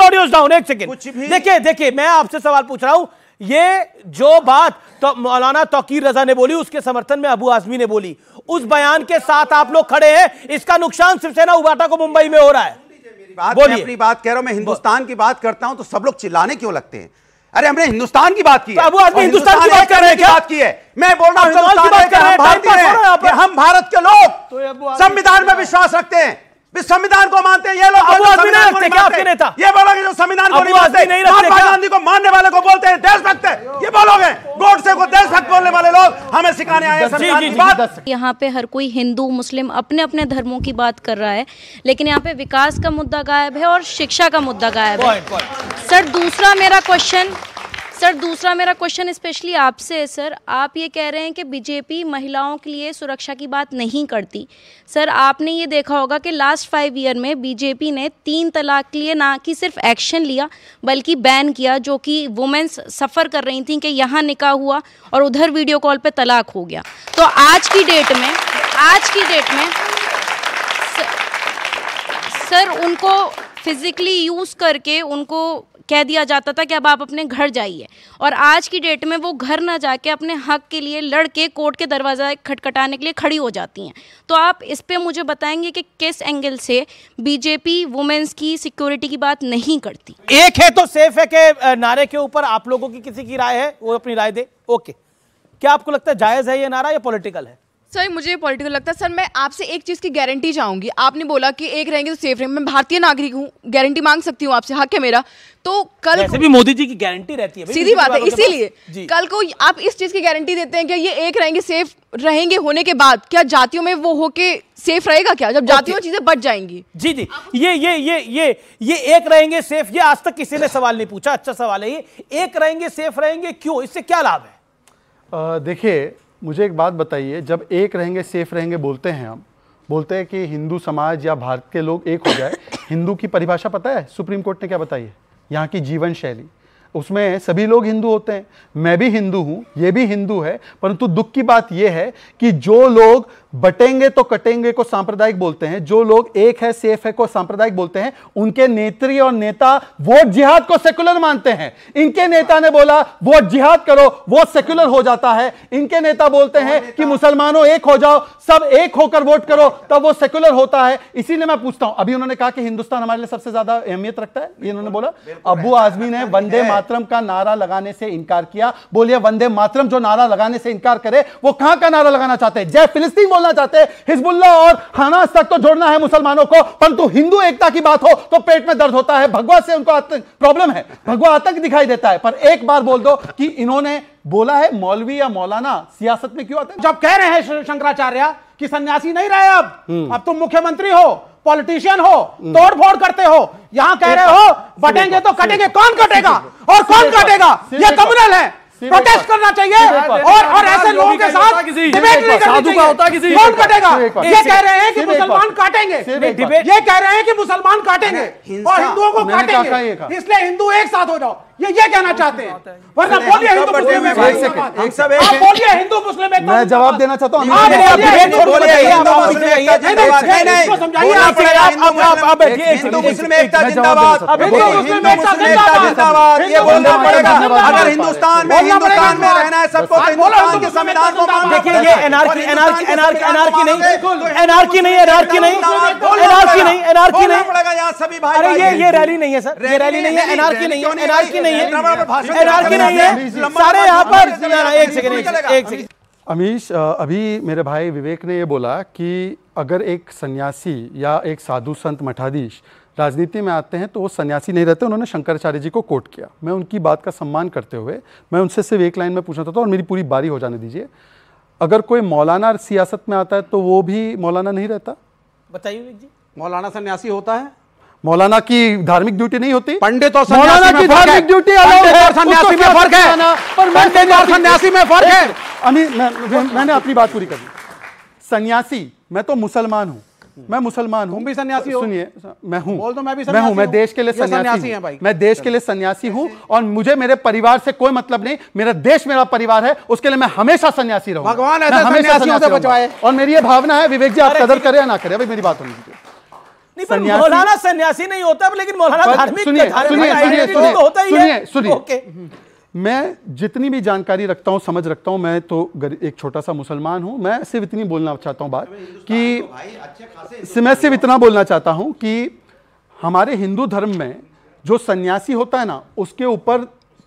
ऑडियोज डाउन, एक सेकंड। देखिए मैं आपसे सवाल पूछ रहा हूं, ये जो बात तो मौलाना तौकीर रजा ने बोली, उसके समर्थन में अबू आजमी ने बोली, उस बयान के साथ आप लोग खड़े हैं, इसका नुकसान शिवसेना उबाटा को मुंबई में हो रहा है। मैं अपनी बात कह रहा हूं, मैं हिंदुस्तान की बात करता हूं तो सब लोग चिल्लाने क्यों लगते हैं? अरे हमने हिंदुस्तान की बात की है। अबू आजमी हिंदुस्तान की बात कर रहे हैं क्या? बात की है, मैं बोल रहा हूं हिंदुस्तान की बात कर रहे हैं। हम भारत के लोग संविधान में विश्वास रखते हैं, संविधान को मानते हैं। ये लोग आपके नेता ये बोलोगे जो संविधान को नहीं मानते, महात्मा गांधी को मानने वाले को बोलते हैं देशभक्त, ये बोलोगे? गोडसे को देशभक्त बोलने वाले लोग हमें सिखाने आए हैं। यहाँ पे हर कोई हिंदू मुस्लिम अपने अपने धर्मों की बात कर रहा है, लेकिन यहाँ पे विकास का मुद्दा गायब है और शिक्षा का मुद्दा गायब है। सर दूसरा मेरा क्वेश्चन स्पेशली आपसे है सर। आप ये कह रहे हैं कि बीजेपी महिलाओं के लिए सुरक्षा की बात नहीं करती। सर आपने ये देखा होगा कि लास्ट 5 ईयर में बीजेपी ने 3 तलाक के लिए ना कि सिर्फ एक्शन लिया बल्कि बैन किया, जो कि वुमेन्स सफ़र कर रही थी कि यहाँ निकाह हुआ और उधर वीडियो कॉल पे तलाक हो गया। तो आज की डेट में सर उनको फिजिकली यूज़ करके उनको कह दिया जाता था कि अब आप अपने घर जाइए, और आज की डेट में वो घर ना जाके अपने हक के लिए लड़के कोर्ट के दरवाजा खटखटाने के लिए खड़ी हो जाती हैं। तो आप इस पे मुझे बताएंगे कि किस एंगल से बीजेपी वुमेन्स की सिक्योरिटी की बात नहीं करती? एक है तो सेफ है के नारे के ऊपर आप लोगों की किसी की राय है, वो अपनी राय दे। ओके, क्या आपको लगता है जायज है ये नारा या पॉलिटिकल है? सर मुझे पॉलिटिकल लगता है। सर मैं आपसे एक चीज़ की गारंटी चाहूंगी। आपने बोला कि एक रहेंगे तो सेफ रहेंगे, मैं भारतीय नागरिक हूँ, गारंटी मांग सकती हूँ आपसे, हक है मेरा। तो कल वैसे भी मोदी जी की गारंटी रहती है, सीधी बात है। इसीलिए कल को आप इस चीज़ की गारंटी देते हैं कि ये एक रहेंगे सेफ रहेंगे होने के बाद क्या जातियों में वो होके सेफ रहेगा क्या, जब जातियों में चीजें बच जाएंगी? जी ये एक रहेंगे सेफ, ये आज तक किसी ने सवाल नहीं पूछा। अच्छा सवाल है ये, एक रहेंगे सेफ रहेंगे क्यों, इससे क्या लाभ है? देखिए मुझे एक बात बताइए, जब एक रहेंगे सेफ रहेंगे बोलते हैं, हम बोलते हैं कि हिंदू समाज या भारत के लोग एक हो जाए। हिंदू की परिभाषा पता है सुप्रीम कोर्ट ने क्या बताई है? यहाँ की जीवन शैली, उसमें सभी लोग हिंदू होते हैं, मैं भी हिंदू हूँ, ये भी हिंदू है, परंतु दुख की बात यह है कि जो लोग बटेंगे तो कटेंगे को सांप्रदायिक बोलते हैं, जो लोग एक है सेफ है को सांप्रदायिक बोलते हैं, उनके नेत्री और नेता वोट जिहाद को सेकुलर मानते हैं। इनके नेता ने बोला वोट जिहाद करो, वो सेकुलर हो जाता है। इनके नेता बोलते हैं कि मुसलमानों एक हो जाओ, सब एक होकर वोट करो, तब वो सेकुलर होता है। इसीलिए मैं पूछता हूं, अभी उन्होंने कहा कि हिंदुस्तान हमारे लिए सबसे ज्यादा अहमियत रखता है, ये उन्होंने बोला। अबू आजमी ने वंदे मातरम का नारा लगाने से इनकार किया। बोलिए वंदे मातरम जो नारा लगाने से इनकार करे वो कहां का नारा लगाना चाहते हैं? जय फिलिस्तीन बोलना चाहते हैं? हिजबुल्लाह और हमास तक तो जोड़ना है मुसलमानों को, परंतु हिंदू एकता की बात हो तो पेट में दर्द होता है। भगवा से उनको प्रॉब्लम है, भगवा आतंक दिखाई देता है। पर एक बार बोल दो कि इन्होंने बोला है मौलवी या मौलाना सियासत में क्यों आते हैं? जब कह रहे हैं शंकराचार्य कि सन्यासी नहीं रहे, अब तुम मुख्यमंत्री हो, पॉलिटिशियन हो, तोड़ फोड़ करते हो, यहां कह रहे हो बटेंगे तो कटेंगे। कौन कटेगा और कौन कटेगा? ये कम्युनल है, प्रोटेस्ट करना चाहिए और ऐसे लोगों के साथ डिबेट नहीं करनी चाहिए। कौन कटेगा? ये कह रहे हैं कि मुसलमान काटेंगे, ये कह रहे हैं कि मुसलमान काटेंगे और हिंदुओं को काटेंगे, इसलिए हिंदू एक साथ हो जाओ। ये कहना चाहते हैं, वरना बोलिए हिंदू मुस्लिम में बोलिए हिंदू मुस्लिम में। मैं जवाब देना चाहता हूँ। हिंदू मुस्लिम एकता जिंदाबाद, ये बोलना पड़ेगा। अगर हिंदुस्तान में रहना है सबको, तो हिंदुस्तान के संविधान को मानना। देखिए ये एनआरकी नहीं, पड़ेगा यहाँ सभी भाई। अरे ये रैली नहीं है सर, ये रैली नहीं है, एनआरकी नहीं है, एनआरकी नहीं है, एनआरकी नहीं है, सारे यहाँ पर। एक सेकंड अमीश, अभी मेरे भाई विवेक ने ये बोला कि अगर एक सन्यासी या एक साधु संत मठाधीश राजनीति में आते हैं तो वो सन्यासी नहीं रहते। उन्होंने शंकराचार्य जी को कोट किया। मैं उनकी बात का सम्मान करते हुए मैं उनसे सिर्फ एक लाइन में पूछना चाहता हूँ, और मेरी पूरी बारी हो जाने दीजिए। अगर कोई मौलाना सियासत में आता है तो वो भी मौलाना नहीं रहता? बताइए विवेक जी। मौलाना सन्यासी होता है? मौलाना की धार्मिक ड्यूटी नहीं होती? पंडित और मौलाना की धार्मिक ड्यूटी अलग है, सन्यासी में फर्क है, पर पंडित और सन्यासी में फर्क है। मैंने अपनी बात पूरी कर दी। सन्यासी, मैं तो मुसलमान हूँ, मैं मुसलमान हूँ। तुम भी सन्यासी हो? सुनिए, मैं हूँ, बोल दो मैं भी मैं हूँ, मैं देश के लिए सन्यासी हूँ भाई। मैं देश के लिए सन्यासी हूँ और मुझे मेरे परिवार से कोई मतलब नहीं। मेरा देश मेरा परिवार है, उसके लिए मैं हमेशा सन्यासी रहूंगा। भगवान ऐसे सन्यासियों से बचवाए। और मेरी ये भावना है, विवेक जी आप कदर करें या ना करें, अभी मेरी बात होनी चाहिए। मौलाना सन्यासी नहीं होता, लेकिन मौलाना धार्मिक सुनिए, मैं जितनी भी जानकारी रखता हूं, समझ रखता हूं, मैं तो एक छोटा सा मुसलमान हूं। मैं सिर्फ इतनी बोलना चाहता हूं बात कि मैं सिर्फ इतना बोलना चाहता हूं कि हमारे हिंदू धर्म में जो सन्यासी होता है ना, उसके ऊपर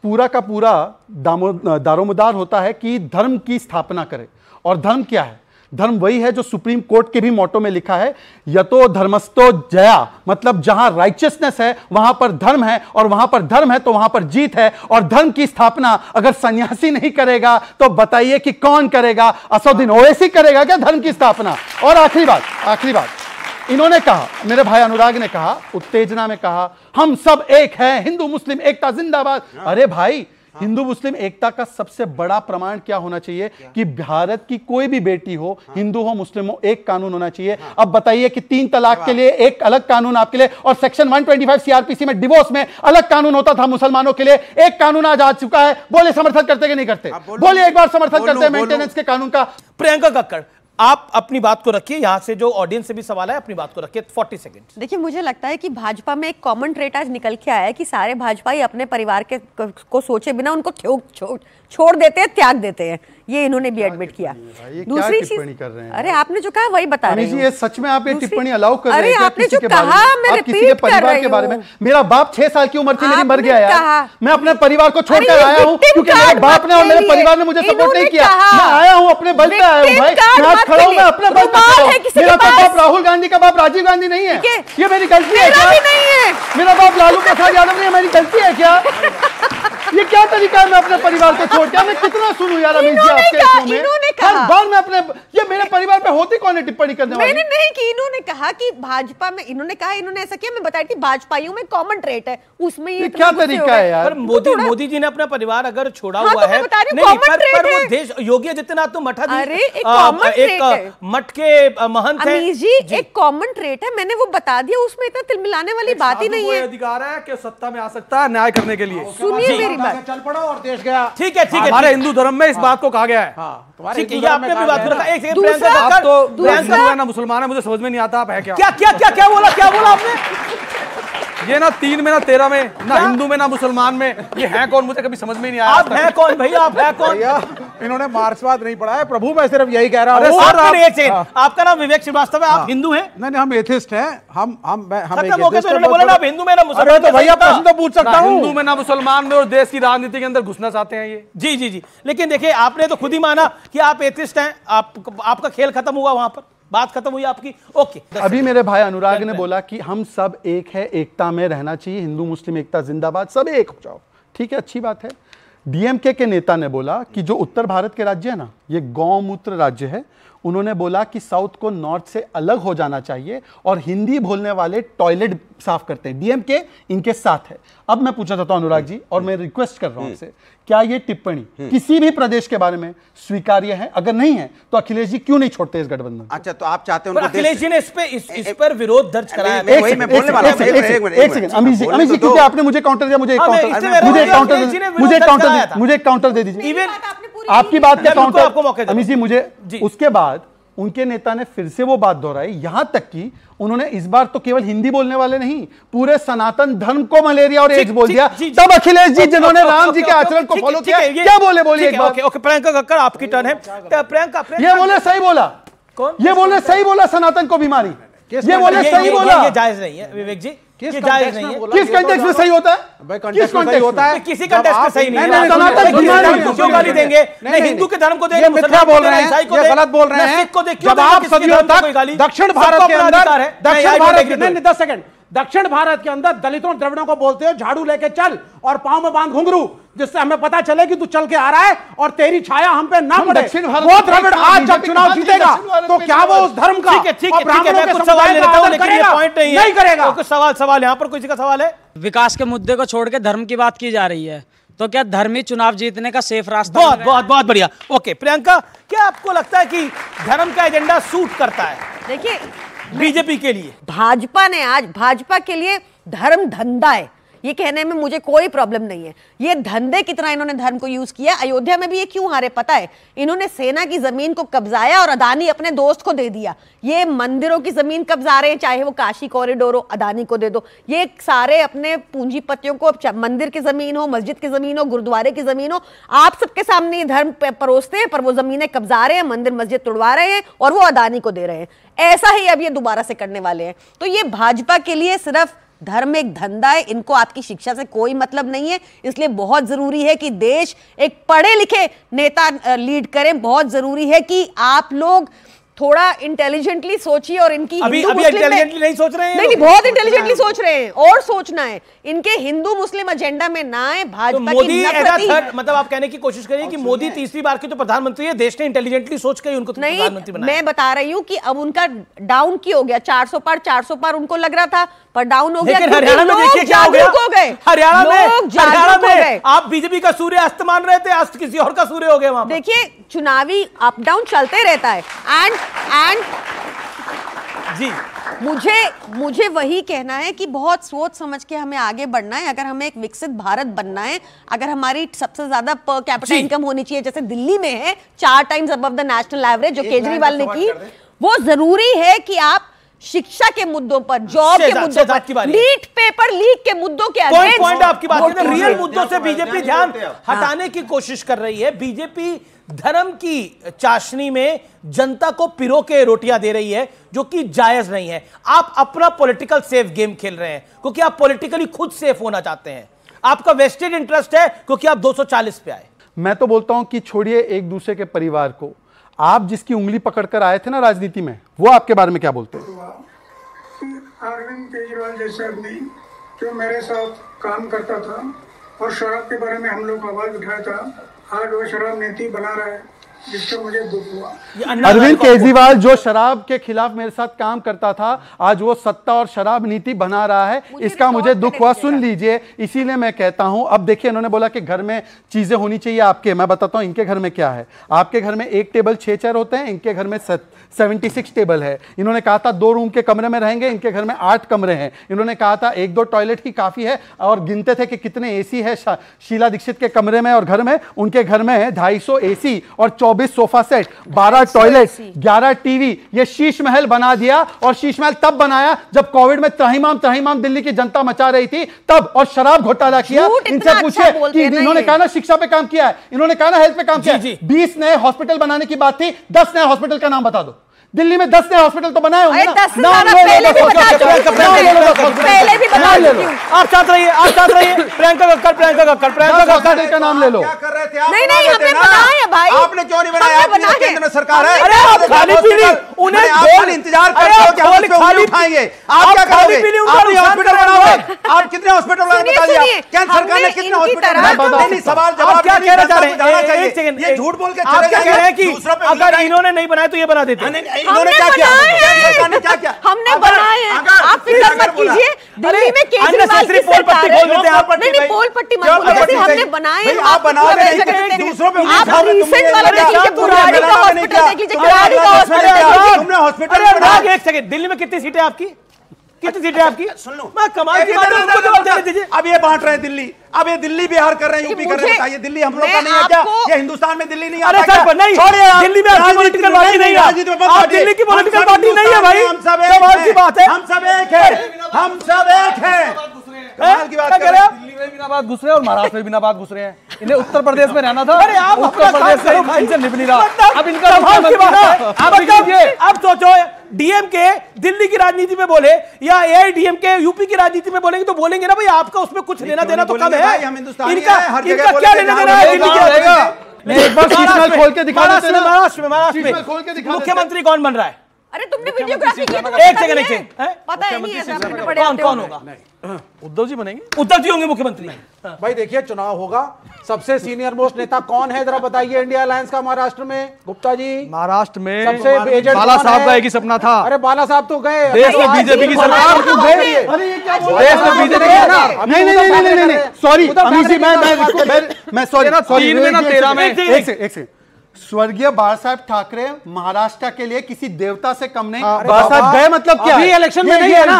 पूरा का पूरा दारोमदार होता है कि धर्म की स्थापना करे। और धर्म क्या है? धर्म वही है जो सुप्रीम कोर्ट के भी मोटो में लिखा है, यतो धर्मस्तो जया, मतलब जहां राइचियसनेस है वहां पर धर्म है, और वहां पर धर्म है तो वहां पर जीत है। और धर्म की स्थापना अगर सन्यासी नहीं करेगा तो बताइए कि कौन करेगा? असदुद्दीन ओवैसी करेगा क्या धर्म की स्थापना? और आखिरी बात इन्होंने कहा, मेरे भाई अनुराग ने कहा, उत्तेजना में कहा, हम सब एक हैं, हिंदू मुस्लिम एकता जिंदाबाद। अरे भाई, हिंदू मुस्लिम एकता का सबसे बड़ा प्रमाण क्या होना चाहिए कि भारत की कोई भी बेटी हो, हिंदू हो मुस्लिम हो, एक कानून होना चाहिए। अब बताइए कि 3 तलाक के लिए एक अलग कानून आपके लिए, और सेक्शन 125 सीआरपीसी में डिवोर्स में अलग कानून होता था मुसलमानों के लिए, एक कानून आज आ चुका है। बोले समर्थन करते कि नहीं करते? बोलिए एक बार समर्थन करते हैं मेंटेनेंस के कानून का। प्रियंका कक्कड़, आप अपनी बात को रखिए, यहां से जो ऑडियंस से भी सवाल है अपनी बात को रखिए। 40 सेकंड। देखिए, मुझे लगता है कि भाजपा में एक कॉमन ट्रेट आज निकल के आया है कि सारे भाजपाई अपने परिवार के को सोचे बिना उनको छोड़ देते हैं, त्याग देते हैं। ये इन्होंने भी एडमिट किया। दूसरी चीज, अरे आपने जो कहा वही बता रहे हैं। ये सच में आप ये टिप्पणी अलाउ कर रहे हैं? अरे आपने जो कहा मैं रिपीट कर रही हूं। बारे में मेरा बाप 6 साल की उम्र थी लेकिन मर गया यार। मैं अपने परिवार को छोड़कर आया हूं क्योंकि मेरे बाप ने और मेरे परिवार ने मुझे सपोर्ट नहीं किया। मैं आया हूं, अपने बल पे आया हूं भाई। मैं आज खड़ा हूं, मैं अपने बल पे खड़ा हूं। मेरा बाप राहुल गांधी का बाप राजीव गांधी नहीं है। ये मेरी गलती है क्या? मेरा बाप लालू प्रसाद यादव नहीं है, मेरी गलती है क्या? ये क्या तरीका है मैं अपने परिवार को छोड़ के? मैं कितना सुनूं यार अमित जी आपके शो में? हर बार मैं अपने, ये मेरे परिवार पे होती कौन है टिप्पणी करने वाली? मैंने नहीं की, इन्होंने कहा कि भाजपा में, इन्होंने कहा, इन्होंने ऐसा किया। मैं बताई थी भाजपाइयों में कॉमन ट्रेट है, उसमें ये क्या तरीका है यार? पर मोदी जी ने अपना परिवार अगर छोड़ा हुआ है, नहीं पर वो देश योगी आदित्यनाथ तो एक मठ के महंत है जी, एक कॉमन ट्रेट है, मैंने वो बता दिया, उसमें इतना तिलमिलाने वाली बात ही नहीं है। अधिकार है कि सत्ता में आ सकता है न्याय करने के लिए। सुनिए मेरी बात, चल पड़ो और देश गया। ठीक है, हमारे हिंदू धर्म में इस बात को कहा गया है। ठीक है, ये आपने भी बात रखा। एक सेकंड, आप तो ना मुसलमान है, मुझे समझ में नहीं आता आप है क्या? क्या बोला आपने? ये ना 3 में ना 13 में, ना हिंदू में ना मुसलमान में, ये है कौन? मुझे कभी समझ में नहीं आया। आप हैं कौन भैया? आप हैं कौन? इन्होंने मार्क्सवाद नहीं पढ़ा है प्रभु, मैं सिर्फ यही कह रहा हूँ। आपका नाम विवेक श्रीवास्तव है, आप हिंदू हैं? नहीं, हम एथिस्ट हैं। हम बोला ना हिंदू में ना मुसलमान। तो भैया प्रश्न तो पूछ सकता हूँ। हिंदू में ना मुसलमान में, और देश की राजनीति के अंदर घुसना चाहते हैं ये। जी। लेकिन देखिए, आपने तो खुद ही माना कि आप एथिस्ट हैं, आपका खेल खत्म हुआ, वहां पर बात खत्म हुई आपकी। ओके, अभी मेरे भाई अनुराग ने बोला कि हम सब एक है, एकता में रहना चाहिए, हिंदू मुस्लिम एकता जिंदाबाद, सब एक हो जाओ। ठीक है, अच्छी बात है। डीएमके के नेता ने बोला कि जो उत्तर भारत के राज्य है ना, ये गौमूत्र राज्य है, उन्होंने बोला कि साउथ को नॉर्थ से अलग हो जाना चाहिए और हिंदी बोलने वाले टॉयलेट साफ करते हैं। डीएमके इनके साथ है। अब मैं पूछना चाहता हूं अनुराग जी, और मैं रिक्वेस्ट कर रहा हूं आपसे, क्या ये टिप्पणी किसी भी प्रदेश के बारे में स्वीकार्य है? अगर नहीं है तो अखिलेश जी क्यों नहीं छोड़ते इस गठबंधन? अच्छा, तो आप चाहते हैं अखिलेश जी ने इस पर विरोध दर्ज कराया। एक सेकंड अमित जी, क्योंकि आपने मुझे काउंटर दिया, मुझे एक काउंटर दे दीजिए। आपकी बात का काउंटर अमित जी मुझे। उसके बाद उनके नेता ने फिर से वो बात दोहराई, यहां तक कि उन्होंने इस बार तो केवल हिंदी बोलने वाले नहीं, पूरे सनातन धर्म को मलेरिया और एड्स बोल दिया। तब अखिलेश जी जिन्होंने राम जी के आचरण को फॉलो किया, क्या बोलिए एक बार। ओके, प्रियंका कक्कड़ आपकी टर्न है। प्रियंका ये बोले सही बोला, ये बोले सही बोला सनातन को बीमारी, ये बोले सही बोला। ये जायज नहीं है विवेक जी, ये जायज नहीं है। किस कंटेक्स्ट में सही होता है? किस कंटेक्स्ट होता है? किसी कंटेक्स्ट में सही नहीं है। सनातन क्यों गाली देंगे? नहीं, हिंदू के धर्म को देंगे, मिथ्या बोल रहे हैं, ये गलत बोल रहे हैं। जब आप सदियों तक दक्षिण भारत के अंदर, दक्षिण भारत के अंदर दलितों द्रविड़ों को बोलते हो झाड़ू लेके चल और पांव में बांध घुंघरू, जिससे हमें पता चले कि तू चल के आ रहा है और तेरी छाया हम पे ना पड़े। वो द्रविड़ आज जब चुनाव जीतेगा तो क्या वो उस धर्म का और ब्राह्मणों के समुदाय का आदर करेगा? नहीं करेगा। कुछ सवाल यहाँ पर किसी का सवाल है? विकास के मुद्दे को छोड़ के धर्म की बात की जा रही है, तो क्या धर्म ही चुनाव जीतने का सेफ रास्ता? बहुत बढ़िया। ओके प्रियंका, क्या आपको लगता है कि धर्म का एजेंडा सूट करता है देखिए बीजेपी के लिए? भाजपा के लिए धर्म धंधा है, ये कहने में मुझे कोई प्रॉब्लम नहीं है। ये धंधे की तरह इन्होंने धर्म को यूज किया। अयोध्या में भी ये क्यों हारे पता है? इन्होंने सेना की जमीन को कब्जाया और अदानी अपने दोस्त को दे दिया। ये मंदिरों की जमीन कब्जा रहे हैं, चाहे वो काशी कॉरिडोर हो, अदानी को दे दो। ये सारे अपने पूंजीपतियों को, मंदिर की जमीन हो, मस्जिद की जमीन हो, गुरुद्वारे की जमीन हो, आप सबके सामने ये धर्म परोसते हैं, पर वो जमीनें कब्जा रहे हैं, मंदिर मस्जिद तोड़वा रहे हैं और वो अदानी को दे रहे हैं। ऐसा ही अब ये दोबारा से करने वाले हैं। तो ये भाजपा के लिए सिर्फ धर्म एक धंधा है, इनको आपकी शिक्षा से कोई मतलब नहीं है। इसलिए बहुत जरूरी है कि देश एक पढ़े लिखे नेता लीड करें। बहुत जरूरी है कि आप लोग थोड़ा इंटेलिजेंटली सोचिए और इनकी अभी इंटेलिजेंटली नहीं सोच रहे हैं। नहीं, बहुत इंटेलिजेंटली सोच रहे हैं और सोचना है। इनके हिंदू मुस्लिम एजेंडा में ना है। भाजपा तो मोदी मतलब आप कहने की कोशिश करिए कि मोदी तीसरी बार के तो प्रधानमंत्री है, देश ने इंटेलिजेंटली सोच के उनको प्रधानमंत्री बनाया। मैं बता रही हूँ कि अब उनका डाउन की हो गया, 400 पार उनको लग रहा था, पर डाउन हो गया। हरियाणा में देखिए क्या हो गया। हरियाणा में आप बीजेपी का सूर्य अस्त मान रहे थे, अस्त किसी और का सूर्य हो गया वहां। देखिए चुनावी अप डाउन चलते रहता है। एंड जी मुझे वही कहना है कि बहुत सोच समझ के हमें आगे बढ़ना है। अगर हमें एक विकसित भारत बनना है, अगर हमारी सबसे ज्यादा पर कैपिटा इनकम होनी चाहिए, जैसे दिल्ली में है 4 times above the national average, जो केजरीवाल ने की, वो जरूरी है कि आप शिक्षा के मुद्दों पर, जॉब के मुद्दों पर, नीट पेपर लीक के मुद्दों के अगेंस्ट पॉइंट आपकी बात है, रियल मुद्दों से बीजेपी ध्यान हटाने की कोशिश कर रही है। बीजेपी धर्म की चाशनी में जनता को पिरो के रोटियां दे रही है, जो कि जायज नहीं है। आप अपना पॉलिटिकल सेफ गेम खेल रहे हैं क्योंकि आप पॉलिटिकली खुद सेफ होना चाहते हैं। आपका वेस्टेड इंटरेस्ट है क्योंकि आप 240 पे आए। मैं तो बोलता हूं कि छोड़िए एक दूसरे के परिवार को, आप जिसकी उंगली पकड़कर आए थे ना राजनीति में, वो आपके बारे में क्या बोलते हैं? अरविंद केजरीवाल जैसा आदमी जो मेरे साथ काम करता था और शराब के बारे में हम लोग आवाज उठाया था, आज वो शराब नीति बना रहा है, जिससे मुझे दुख हुआ। अरविंद केजरीवाल जो शराब के खिलाफ मेरे साथ काम करता था, आज वो सत्ता और शराब नीति बना रहा है, इसका मुझे दुख हुआ। सुन लीजिए, इसीलिए मैं कहता हूं, अब देखिए इन्होंने बोला कि घर में चीजें होनी चाहिए आपके। मैं बताता हूं इनके घर में क्या है। आपके घर में 1 टेबल 6 चेयर होते हैं, इनके घर में 76 टेबल है। इन्होंने कहा था 2 रूम के कमरे में रहेंगे, इनके घर में 8 कमरे हैं। इन्होंने कहा था 1-2 टॉयलेट ही काफी है, और गिनते थे कि कितने एसी है शीला दीक्षित के कमरे में और घर में। उनके घर में 250 एसी और 24 सोफा सेट, 12 टॉयलेट, 11 टीवी। ये शीश महल बना दिया, और शीश महल तब बनाया जब कोविड में त्राहिमाम दिल्ली की जनता मचा रही थी तब, और शराब घोटाला किया। इनसे पूछे कि इन्होंने कहा ना शिक्षा पे काम किया है, इन्होंने कहा ना हेल्थ पे काम किया है। 20 नए हॉस्पिटल बनाने की बात थी, 10 नए हॉस्पिटल का नाम बता दो। दिल्ली में 10 नए हॉस्पिटल तो बनाए होंगे ना। पहले भी बता चुकी हूं। आप साथ रहिए, प्रियंका कक्कड़ का नाम ले लो। क्या कर रहे थे आप? नहीं हमने बनाया भाई। आपने क्यों नहीं बनाया? केंद्र में सरकार है। अरे आप खाली पीली उन्हें इंतजार करते हो कि हम खाली उठाएंगे। आप क्या करोगे? आपने हॉस्पिटल बनाओगे? आप कितने हॉस्पिटल बनाए बता दिए? केंद्र सरकार ने कितने हॉस्पिटल बनाए? सवाल जवाब क्या कहना चाह रहे हैं? एक सेकंड, ये झूठ बोल के आप क्या कह रहे हैं कि अगर इन्होंने नहीं बनाए तो ये बना देते? इन्होंने क्या किया? क्या किया? हमने बनाए हैं। आप फिक्र मत कीजिए। दिल्ली में केजरीवाल की पोल पट्टी खोल देते हैं आप। नहीं पोल पट्टी मत बोलिए, हमने बनाए। आप बनाओगे दूसरों पे आप रिसेंट वाला देख लीजिए, बुराड़ी का हॉस्पिटल देख लीजिए, बुराड़ी का हॉस्पिटल देख लीजिए। तुमने हॉस्पिटल एक सेकंड, दिल्ली में कितनी सीटें आपकी? कितनी सीटें आपकी? सुन लो, मैं कमाल की बात है, उनको जवाब देने दीजिए। अब ये बांट रहे हैं दिल्ली, अब ये दिल्ली बिहार कर रहे हैं, यूपी कर रहे हैं। बताइए दिल्ली हम लोग का नहीं है क्या? ये हिंदुस्तान में दिल्ली नहीं आता? अरे सर नहीं, दिल्ली में आपकी पॉलिटिकल पार्टी नहीं है। आप दिल्ली की पॉलिटिकल पार्टी नहीं है भाई, कमाल की बात है। हम सब एक है, हम सब एक है। कमाल की बात कर रहे हैं। दिल्ली में बिना बात घुस रहे हैं और महाराष्ट्र में बिना बात घुस रहे हैं। इन्हें उत्तर प्रदेश में रहना था। अरे आप उत्तर प्रदेश से इनसे निभ नहीं रहा। अब इनका आप सोचो, डीएमके दिल्ली की राजनीति में बोले या एआईडीएमके यूपी की राजनीति में बोलेंगे तो बोलेंगे ना भाई आपका उसमें कुछ लेना देना तो कम है। इनका क्या लेना देना है दिल्ली के? एक बार शीशमहल खोल के दिखा देते हैं। महाराष्ट्र में मुख्यमंत्री कौन बन रहा है? अरे तुमने वीडियोग्राफी की? एक सेकंड पता है नहीं है। कौन होगा? उद्धव जी बनेंगे। उद्धव जी होंगे मुख्यमंत्री। भाई देखिए चुनाव होगा, सबसे सीनियर मोस्ट नेता कौन है जरा बताइए इंडिया अलायंस का महाराष्ट्र में? गुप्ता जी। महाराष्ट्र में सबसे एजेंट बाला साहब का एक ही सपना था। अरे बाला साहब तो गए, देश में बीजेपी की सरकार क्यों गई? देश में बीजेपी की सरकार। नहीं सॉरी मैं सॉरी 3 में ना 13 में। एक से स्वर्गीय बाला साहब ठाकरे महाराष्ट्र के लिए किसी देवता से कम नहीं। बाला साहब गए मतलब क्या? अभी इलेक्शन में नहीं है ना।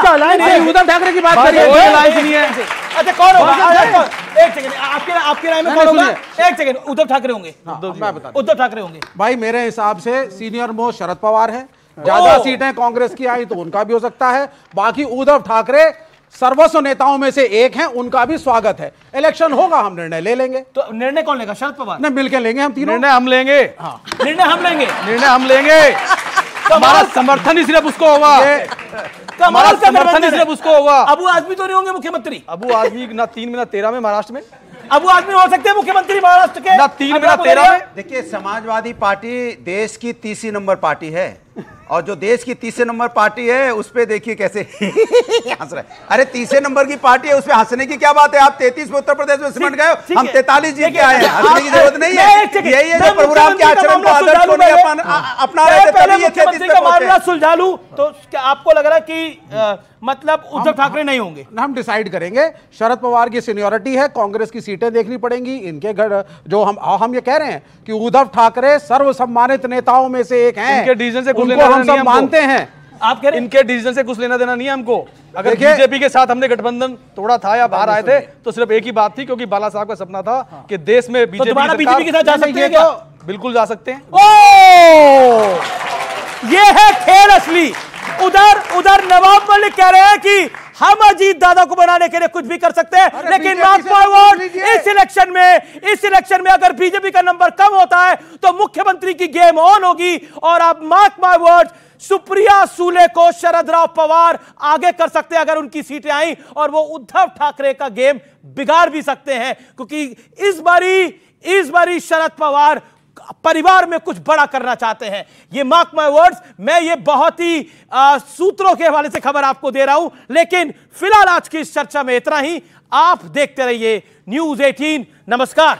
उद्धव ठाकरे की बात करिए, अलायंस नहीं है। अच्छा कौन होगा? एक सेकंड, आपके राय में कौन होगा? एक सेकंड, उद्धव ठाकरे होंगे। उद्धव ठाकरे होंगे। भाई मेरे हिसाब से सीनियर मोस्ट शरद पवार है। ज्यादा सीटें कांग्रेस की आई तो उनका भी हो सकता है। बाकी उद्धव ठाकरे सर्वस्व नेताओं में से एक हैं, उनका भी स्वागत है। इलेक्शन होगा, हम निर्णय ले लेंगे। तो निर्णय कौन लेगा? शरद पवार? नहीं, मिलकर लेंगे हम तीनों। निर्णय हम लेंगे। निर्णय हम लेंगे। हमारा समर्थन ही सिर्फ उसको होगा। हमारा समर्थन ही सिर्फ उसको होगा। अबू आजमी तो नहीं होंगे मुख्यमंत्री? अबू आजमी ना 3 में ना 13 में महाराष्ट्र में। अबू आजमी हो सकते हैं मुख्यमंत्री महाराष्ट्र के? ना 3 में ना 13 में। देखिए समाजवादी पार्टी देश की तीसरी नंबर पार्टी है और जो देश की तीसरे नंबर पार्टी है उस पे देखिए कैसे हंस रहे। अरे तीसरे नंबर की पार्टी है, उस पे हंसने की क्या बात है? आप 33 में उत्तर प्रदेश में सिमट गए, हम 43 जीत के आए हैं। हंसने की जरूरत नहीं है। यही है जो प्रभुराम के आचरण को आदर्श को नहीं अपना रहे थे, तभी ये 33 पे मामला सुलझा लूं तो क्या आपको लग रहा है कि मतलब उद्धव ठाकरे नहीं होंगे? हम डिसाइड करेंगे। शरद पवार की सीनियरिटी है, कांग्रेस की सीटें देखनी पड़ेंगी। इनके घर जो हम ये कह रहे हैं कि उद्धव ठाकरे सर्वसम्मानित नेताओं में से एक हैं। इनके डिसीजन से कुछ उनको हम सब मानते हैं। आप कह रहे हैं इनके डिसीजन से कुछ लेना देना नहीं है हमको। अगर बीजेपी के साथ हमने गठबंधन तोड़ा था या बाहर आए थे तो सिर्फ एक ही बात थी, क्योंकि बाला साहब का सपना था कि देश में बीजेपी के साथ जा सकते हैं क्या? बिल्कुल जा सकते हैं। ये है खेल असली। उधर नवाब मलिक कह रहे हैं कि हम अजीत दादा को बनाने के लिए कुछ भी कर सकते हैं, लेकिन मार्क माय वर्ड, इस इलेक्शन में अगर बीजेपी का नंबर कम होता है तो मुख्यमंत्री की गेम ऑन होगी। और आप मार्क माय वर्ड, सुप्रिया सूले को शरद राव पवार आगे कर सकते हैं अगर उनकी सीटें आई, और वो उद्धव ठाकरे का गेम बिगाड़ भी सकते हैं, क्योंकि इस बारी शरद पवार परिवार में कुछ बड़ा करना चाहते हैं। ये मार्क माय वर्ड्स, मैं ये बहुत ही सूत्रों के हवाले से खबर आपको दे रहा हूं, लेकिन फिलहाल आज की इस चर्चा में इतना ही। आप देखते रहिए News 18। नमस्कार।